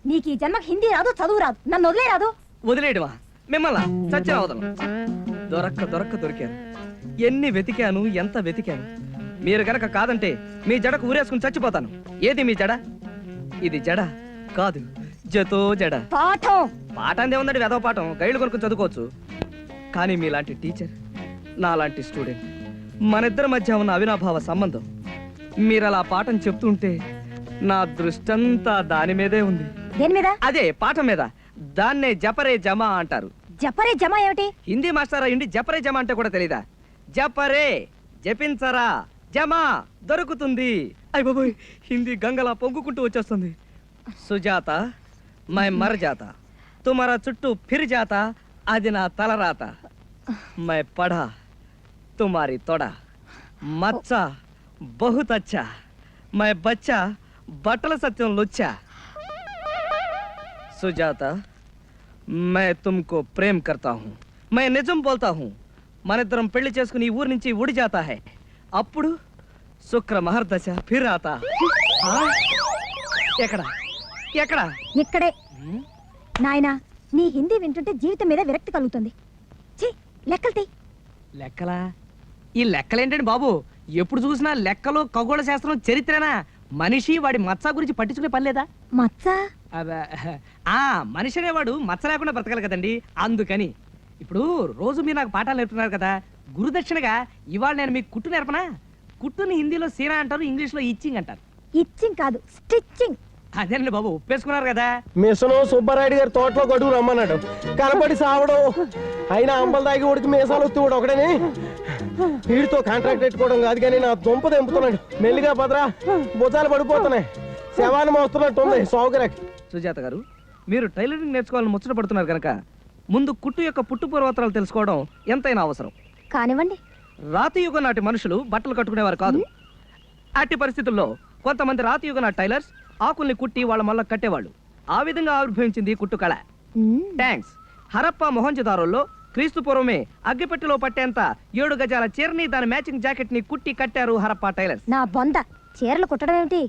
నీకు ఈ జన్మకి హిందీ రాదు, చదువు రాదు, నన్ను వదిలే రాదు. వదిలేయడమా? మిమ్మల్ని చచ్చిన వదలను. దొరక్క దొరికారు. ఎన్ని వెతికాను, ఎంత వెతికాను. మీరు గనక కాదంటే మీ జడకు ఊరేసుకుని చచ్చిపోతాను. ఏది మీ జడ? ఇది జడ కాదు, జతో జడ. పాఠం పాఠం ఏముందండి? వెదవ పాఠం గైడ్లు కొనుక్కొని చదువుకోవచ్చు. కానీ మీలాంటి టీచర్, నాలాంటి స్టూడెంట్, మనిద్దరి మధ్య ఉన్న అవినాభావ సంబంధం మీరు అలా పాఠం చెప్తుంటే నా దృష్టంతా దాని మీదే ఉంది. దేని మీద? అదే పాఠం మీద. దాన్నే జపరే జమా అంటారు. జపరే జమా ఏమిటి? హిందీ మాస్టర్ అయ్యుండి జపరే జమా అంటే కూడా తెలీదా? జపరే జపించరా, జమా దొరుకుతుంది. అయ్య బాబోయ్, హిందీ గంగలా పొంగుకుంటూ వచ్చేస్తుంది. సుజాత మై మర్ జాతా, తుమారా చుట్టూ ఫిర్ జాతా, అది నా తలరాత. మై పఢా తుమారి తొడ, మచ్చా బహుత్ అచ్చా, మై బచ్చా బట్టల సత్యం లుచ్చా. సుజాత मैं तुमको प्रेम करता हूँ, मैं నిజం बोलता हूँ. మనిద్దరం పెళ్లి చేసుకుని ఈ ఊరి నుంచి ఉడి జాతా హై. అప్పుడు శుక్ర మహర్దశ ఫిర్ ఆతా. ఎక్కడ ఎక్కడ? ఇక్కడే. నాయనా, నీ హిందీ వింటుంటే జీవితం మీద విరక్తి కలుగుతుంది. ఛీ, లెక్కలు తీ. లెక్కలా? ఈ లెక్కలేంటండి బాబు? ఎప్పుడు చూసినా లెక్కలు, ఖగోళ శాస్త్రం, చరిత్రేనా? మనిషి వాడి మచ్చ గురించి పట్టించుకునే పని లేదా? మచ్చ? మనిషి అనేవాడు మచ్చ లేకుండా బ్రతకాలి కదండి. అందుకని ఇప్పుడు రోజు మీరు నాకు పాఠాలు నేర్పుతున్నారు కదా, గురుదక్షిణగా ఇవాళ నేను మీకు కుట్టు నేర్పనా? కుట్టుని హిందీలో సీనా అంటారు, ఇంగ్లీష్ లో ఇచ్చింగ్ అంటారు. ఇచ్చింగ్ కాదు, స్టిచ్చింగ్. అదేనండి బాబు, ఒప్పేసుకున్నారు కదా. మిషను సుబ్బారాయుడు గారి తోటలో గడువు రమ్మన్నాడు. కనపడి సావడం, అయినా అంబలు దాగి ఉడికి మీసాలు వస్తూ ఒకడని వీడితో కాంట్రాక్ట్ పెట్టుకోవడం కాదు కానీ నా దుంప తెంపుతున్నాడు. మెల్లిగా పదరా, భుజాలు పడిపోతున్నాయి. శవాన్ని మోస్తున్నట్టు ఉంది సౌకర్యకి. సుజాత గారు, మీరు టైలరింగ్ నేర్చుకోవాలని ముచ్చట పడుతున్నారు కనుక ముందు కుట్టు యొక్క పుట్టు పూర్వోత్తరాలు తెలుసుకోవడం ఎంతైనా అవసరం. కానివ్వండి. రాతి యుగం నాటి మనుషులు బట్టలు కట్టుకునేవారు కాదు. అట్టి పరిస్థితుల్లో కొంతమంది రాతి యుగ నాటి టైలర్స్ ఆకుల్ని కుట్టి వాళ్ళ మళ్ళీ కట్టేవాళ్ళు. ఆ విధంగా ఆవిర్భవించింది కుట్టు కళ. థ్యాంక్స్. హరప్ప మొహంజదారోల్లో క్రీస్తు పూర్వమే అగ్గిపెట్టెలో పట్టేంత 7 గజాల చీరని, దాని మ్యాచింగ్ జాకెట్ ని కుట్టి కట్టారు హరప్ప టైలర్స్. నా బొంద, చీరలు కుట్టడం ఏమిటి?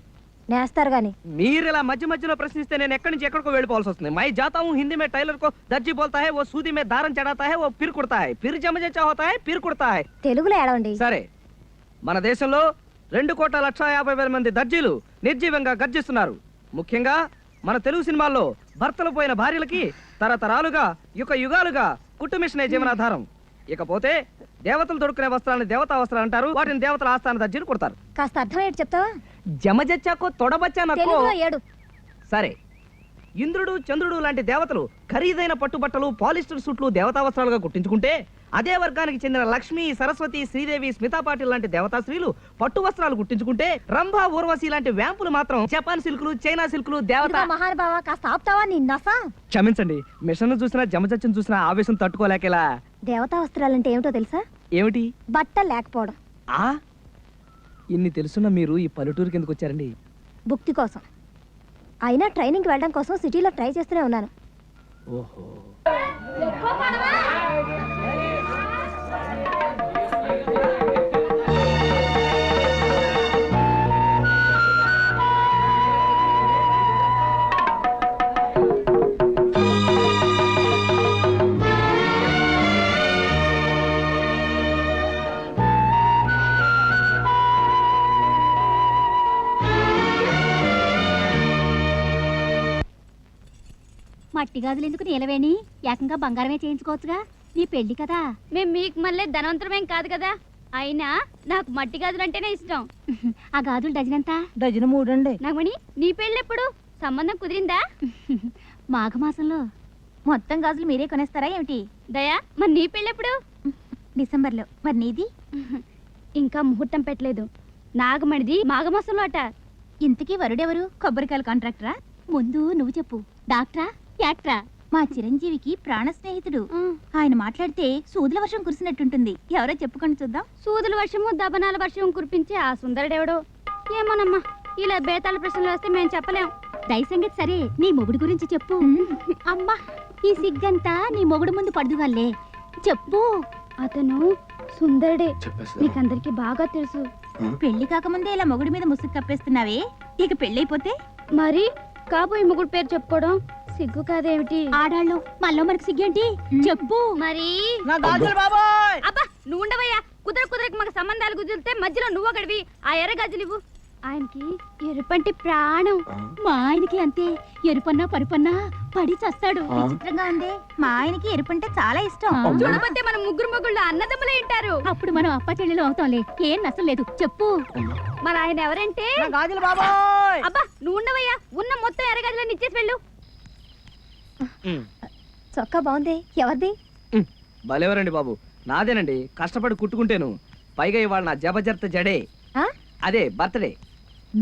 నేస్తారు గాని. మీరు ఇలా మధ్య మధ్యలో ప్రశ్నిస్తే నేను ఎక్కడి నుంచి ఎక్కడికో వెళ్ళిపోవాల్సి వస్తుంది. మై జాతా హూ హిందీ మే టైలర్ కో దర్జీ బోల్తా హై, ఓ సూది మే దారం చడాతా హై, ఓ పిర్ కుడతా హై, పిర్ జమజచ్చా హోతా హై, పిర్ కుడతా హై. తెలుగులో ఏడవండి. సరే, మన దేశంలో 2,50,00,000 మంది దర్జీలు నిర్జీవంగా గర్జిస్తున్నారు. ముఖ్యంగా మన తెలుగు సినిమాల్లో భర్తలు పోయిన భార్యలకి తరతరాలుగా యుగ యుగాలుగా కుట్టు మిషనే జీవనాధారం. ఇకపోతే దేవతలు దొరుకునే వస్త్రాలను దేవతా వస్త్రాలు అంటారు. వాటిని దేవతల ఆస్థాన దర్జీలు కుడతారు. కాస్త అర్థం ఏంటి చెప్తావా? జమజచ్చాకో తొడబచ్చా నక్కో. తెలుగులో ఏడు. సరే, ఇంద్రుడు చంద్రుడు లాంటి దేవతలు ఖరీదైన పట్టుబట్టలు, పాలిస్టర్ సూట్లు దేవతా వస్త్రాలుగా కుట్టించుకుంటే, అదే వర్గానికి చెందిన లక్ష్మి, సరస్వతి, శ్రీదేవి, స్మితా పాటిల్ లాంటి దేవతా స్త్రీలు పట్టు వస్త్రాలు కుట్టించుకుంటే, రంభ, ఊర్వశి లాంటి వ్యాంపులు మాత్రం జపాన్ సిల్కులు, చైనా సిల్కులు దేవత. మహానుభావ, కాస్త ఆపుతావా? నీ నస. క్షమించండి, మిషన్ చూసినా జమజచ్చను చూసినా ఆవేశం తట్టుకోలేకేలా. దేవతా వస్త్రాలంటే ఏమిటో తెలుసా? ఏమిటి? బట్ట లేకపోవడం. ఇన్ని తెలుసున్న మీరు ఈ పల్లెటూరుకి ఎందుకు వచ్చారండి? భుక్తి కోసం. అయినా ట్రైనింగ్కి వెళ్ళడం కోసం సిటీలో ట్రై చేస్తూనే ఉన్నాను. ఓహో. మట్టి గాజులు ఎందుకు నీలవేణి? ఏకంగా బంగారమే చేయించుకోవచ్చుగా. నీ పెళ్లి కదా. మేము మీకు మళ్ళీ ధనవంతరమేం కాదు కదా. అయినా నాకు మట్టి గాజులు అంటేనే ఇష్టం. ఆ గాజులు డజన్ ఎంత? డజన్ 3 అండి. నాగమణి, నీ పెళ్ళెప్పుడు? సంబంధం కుదిరిందా? మాఘమాసంలో. మొత్తం గాజులు మీరే కొనేస్తారా ఏమిటి? దయా, మరి నీ పెళ్ళెప్పుడు? డిసెంబర్లో. మరి నీది? ఇంకా ముహూర్తం పెట్టలేదు. నాగమణిది మాఘమాసంలో అట. ఇంతకీ వరుడెవరు? కొబ్బరికాయల కాంట్రాక్టరా? ముందు నువ్వు చెప్పు. డాక్టరా, యాక్టరా? మా చిరంజీవికి ప్రాణ స్నేహితుడు. ఆయన మాట్లాడితే సూదుల వర్షం కురిసినట్టుంటుంది. ఎవరో చెప్పుకొని చూద్దాం. సూదుల వర్షము దబనాల వర్షం కురిపించే ఆ సుందరుడెవడో ఏమోనమ్మా. ఇలా బేతాళ ప్రశ్నలు వస్తే మేము చెప్పలేం. దయ సంగతి సరే, నీ మొగుడు గురించి చెప్పు. అమ్మా, ఈ సిగ్గంతా నీ మొగుడు ముందు పడుదుగాలే. చెప్పు. అతను సుందరుడే, నీకందరికి బాగా తెలుసు. పెళ్లి కాకముందే ఇలా మొగుడి మీద ముసుగు కప్పేస్తున్నావే, ఇక పెళ్ళైపోతే? మరి కాబోయే మొగుడు పేరు చెప్పుకోవడం సిగ్గు కాదేమిటి? ఆడాళ్ళు మనలో మనకు సిగ్గేంటి? చెప్పు. మరి బాబాయ్ అబ్బా నువ్వు ఉండవయ్యా. కుదరకు మాకు సంబంధాలు కుదిరితే మధ్యలో నువ్వు గడివి ఆ ఎర్ర గాజులు ఇవ్వు. ఆయనకి ఎరుపంటి ప్రాణం. మా ఆయనకి అంతే. ఎరుపన్నా పరుపన్నా పడి చస్తాడు. విచిత్రంగా ఉంది. మా ఆయనకి ఎరుపంటే చాలా ఇష్టం. చూడబోతే మన ముగ్గురు మొగుళ్ళు అన్నదమ్ములే ఉంటారు. అప్పుడు మనం అప్ప చెల్లెలు అవుతాంలే. ఏం నష్టం లేదు. చెప్పు. మరి ఆయన ఎవరంటే? గాజులు బాబాయ్. అబ్బా నువ్వు ఉండవయ్యా. ఉన్న మొత్తం ఎర్ర గాజులను ఇచ్చేసి వెళ్ళు. చొక్కా బాగుంది. ఎవరిది? భలేవరండి బాబు, నాదేనండి. కష్టపడి కుట్టుకుంటేను. పైగా ఇవాళ నా జబర్దస్త్ జడే. అదే birthday.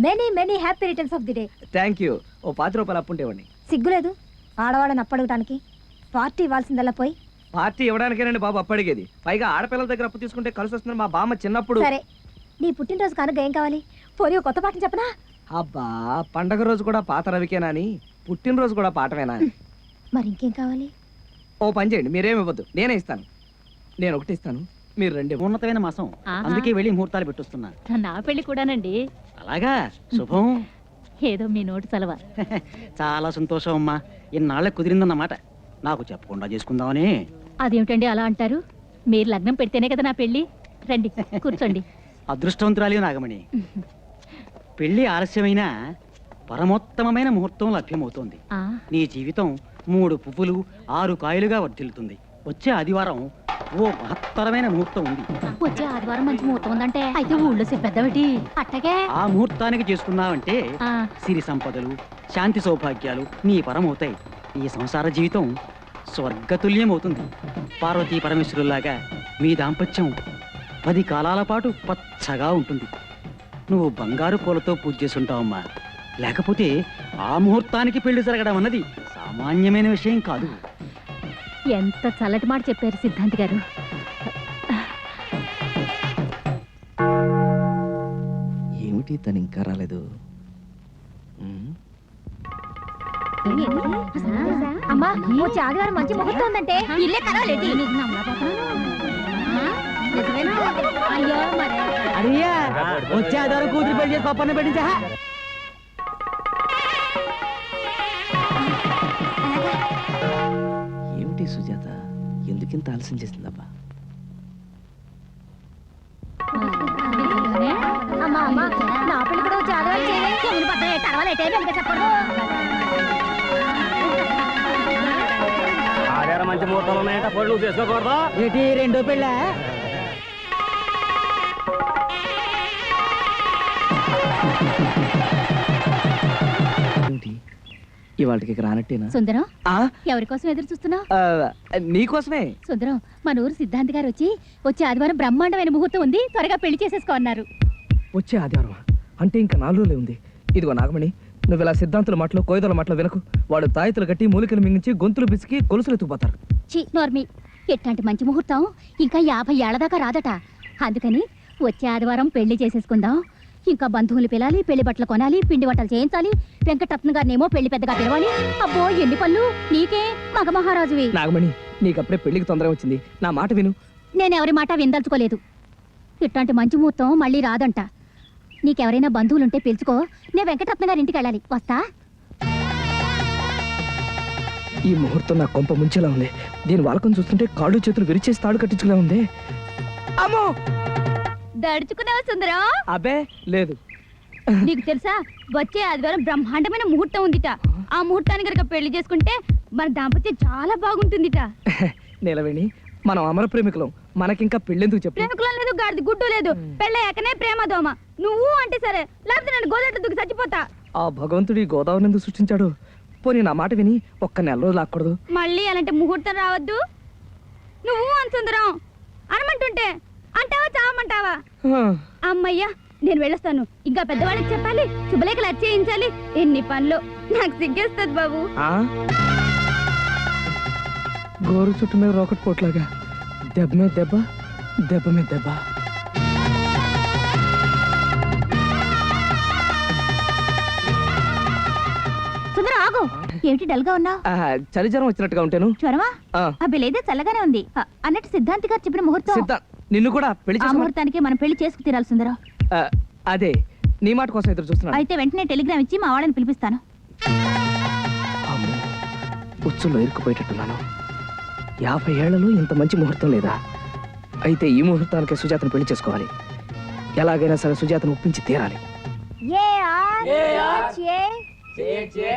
Many many happy returns of the day. Thank you. ఓ 10 రూపాయలు అప్పుంటే ఇవ్వండి. సిగ్గులేదు ఆడవాళ్ళని అప్పడగటానికి? పార్టీ ఇవ్వాల్సిందల్లా పోయి. పార్టీ ఇవ్వడానికేనండి బాబు అప్పు అడిగేది. పైగా ఆడపిల్లల దగ్గర అప్పు తీసుకుంటే కలిసి వస్తుంది. మా బామ్మ చిన్నప్పుడు. సరే, నీ పుట్టినరోజు కనుక ఏం కావాలి? పోనీ కొత్త పాటను చెప్పనా? అబ్బా, పండగ రోజు కూడా పాత రవికేనా అని, పుట్టినరోజు కూడా పాటమేనా అని. మరి ఇంకేం కావాలి? ఓ పని చేయండి, మీరేమి ఇవ్వద్దు, నేనే ఇస్తాను. నేను ఒకటి ఇస్తాను, మీరు రెండు. ఉన్నతమైన మాసం, అందుకే వెళ్ళి ముహూర్తాలు పెట్టొస్తున్నా. నా పెళ్లి కూడానండి. అలాగా, శుభం. ఏదో మీ నోటి చలవ. చాలా సంతోషం అమ్మా. ఇన్నాళ్ళకి కుదిరిందన్నమాట. నాకు చెప్పకుండా చేసుకుందామని. అదేమిటండి అలా అంటారు? మీరు లగ్నం పెడితేనే కదా నా పెళ్లి. రండి కూర్చోండి. అదృష్టవంతురాలి నాగమణి. పెళ్లి ఆలస్యమైనా పరమోత్తమమైన ముహూర్తం లభ్యమవుతోంది. నీ జీవితం 3 పువ్వులు 6 కాయలుగా వర్ధిల్లుతుంది. వచ్చే ఆదివారం ఓ మహత్తరమైన ముహూర్తం ఉంది. వచ్చే ఆదివారం మంచి ముహూర్తం ఉందంటే అయితే ఊళ్ళో చెప్పేద్దామేటి? అట్టగే ఆ ముహూర్తానికి చేసుకున్నావంటే సిరి సంపదలు, శాంతి సౌభాగ్యాలు నీ పరమవుతాయి. ఈ సంసార జీవితం స్వర్గతుల్యం అవుతుంది. పార్వతీ పరమేశ్వరులాగా మీ దాంపత్యం 10 కాలాల పాటు పచ్చగా ఉంటుంది. నువ్వు బంగారు పూలతో పూజ చేసుంటావమ్మా. లేకపోతే ఆ ముహూర్తానికి పెళ్లి జరగడం అన్నది సామాన్యమైన విషయం కాదు. ఎంత చల్లటి మాట చెప్పారు సిద్ధాంత్ గారు. ఏమిటి తను ఇంకా రాలేదు? అమ్మా, వచ్చే ఆదివారం మంచి ముహూర్తం ఉందంటే ఇల్లే కలవలేటి. అయ్యో మరి అడియా వచ్చే ఆదివారం కూతురు పెళ్లి చేసి పప్పన్న పెట్టించా. ఏమిటి సుజాత, ఎందుకింత ఆలస్యం చేసిందబ్బా? అమ్మా అమ్మా, నా పెళ్లి కూడా వచ్చే ఆదివారం చేయలే. చెవులు పడ్డాయి, తర్వాలేటే వెనక చెప్పరు. ఆధార మంచి ముహూర్తాలు ఉన్నాయంట, పళ్ళు చేసుకోకూడదు. ఏంటి రెండో పెళ్ళా? ఇవాళకి రానట్టేనా? సుందరం, ఆ? ఎవరి కోసం ఎదురు చూస్తున్నావు? నీకోసమే. సుందరం, మన ఊరు సిద్ధాంత్ గారు వచ్చే ఆదివారం బ్రహ్మాండమైన ముహూర్తం ఉంది, త్వరగా పెళ్లి చేసేసుకో అన్నారు. వచ్చే ఆదివారం అంటే ఇంకా 4 రోజులే ఉంది. ఇదిగో నాగమణి, నువ్వు ఇలా సిద్ధాంతుల మాటలు కోయిదల మాటలు వినకు. వాడు తాయితులు కట్టి మూలికలు మింగించి గొంతులు పిసికి కొలుసులు ఎత్తుకుపోతారు. చి నోర్మి, ఎట్లాంటి మంచి ముహూర్తం ఇంకా 50 ఏళ్ల దాకా రాదట. అందుకని వచ్చే ఆదివారం పెళ్లి చేసేసుకుందాం. ఇంకా బంధువులు పిలాలి, పెళ్లి బట్టలు కొనాలి, పిండి వంటలు చేయించాలి, వెంకటరత్న గారినేమో పెళ్లి పెద్దగా పిలవాలి. అబ్బో ఎన్ని పనులు నీకే, మగ మహారాజువి. నాగమణి, నీకప్పుడే పెళ్లికి తొందర వచ్చింది. నా మాట విను. నేనెవరి మాట విందల్చుకోలేదు. ఇట్లాంటి మంచి ముహూర్తం మళ్ళీ రాదంట. నీకెవరైనా బంధువులుంటే పిలుచుకో. నేను వెంకటరత్న గారి ఇంటికి వెళ్ళాలి, వస్తా. ఈ ముహూర్తం నా కొంప ముంచేలా ఉంది. దీని వాలకం చూస్తుంటే కాళ్ళు చేతులు విరిచేసి తాడు కట్టించుకులా ఉంది. అమ్మో, దడుచుకున్నావా సుందరం? అబ్బే లేదు. నీకు తెలుసా, వచ్చే ఆదివారం బ్రహ్మాండమైన ముహూర్తం ఉందిట. ఆ ముహూర్తాన్ని కనుక పెళ్లి చేసుకుంటే మన దాంపత్యం చాలా బాగుంటుందిట. నీలవేణి, మనం అమర ప్రేమికులం, మనకింకా పెళ్ళెందుకు చెప్పు? ప్రేమికులం లేదు, గాడిది గుడ్డు లేదు. పెళ్ళయ్యాకనే ప్రేమ దోమ. నువ్వు అంటే సరే, లేకపోతే నేను గోదట్టు దూకి చచ్చిపోతా. ఆ భగవంతుడి గోదావరిని ఎందుకు సృష్టించాడు? పోనీ నా మాట విని ఒక్క నెల రోజులు ఆకూడదు? మళ్ళీ అలాంటి ముహూర్తం రావద్దు. నువ్వు అని సుందరం అనమంటూ వచ్చేసావా అమ్మయ్యా నేను వెళ్ళొస్తాను. ఇంకా పెద్దవాళ్ళకి చెప్పాలి, శుభలేఖలు అచ్చేయించాలి. ఎన్ని పనులు, నాకు సిగ్గేస్తుంది బాబు. గోరు చుట్టూ మీద రాకెట్ పోట్లాగా దెబ్బ మీద దెబ్బ, దెబ్బ మీద దెబ్బ. సుందర ఆగు, ఏమిటి డల్ గా ఉన్నావు? చలి జ్వరం వచ్చినట్టుగా ఉంటాను. జ్వరమా? ఆ. అబ్బే లేదే, చల్లగానే ఉంది. అన్నట్టు సిద్ధాంతి గారు చెప్పిన ముహూర్తం, సిద్ధ నిన్ను కూడా పెళ్లి ఆ చేసుకో. ముహూర్తానికి మనం పెళ్లి చేసుకు తీరాలి సుందరం. అదే నీ మాట కోసం ఎదురు చూస్తున్నాను. అయితే వెంటనే టెలిగ్రామ్ ఇచ్చి మా వాళ్ళని పిలిపిస్తాను. అమ్మో, ఉచ్చుల్లో ఇరుక్కుపోయేటట్టున్నాను. 50 ఏళ్లలో ఇంత మంచి ముహూర్తం లేదా? అయితే ఈ ముహూర్తానికి సుజాతను పెళ్లి చేసుకోవాలి. ఎలాగైనా సరే సుజాతను ఒప్పించి తీరాలి. ఏ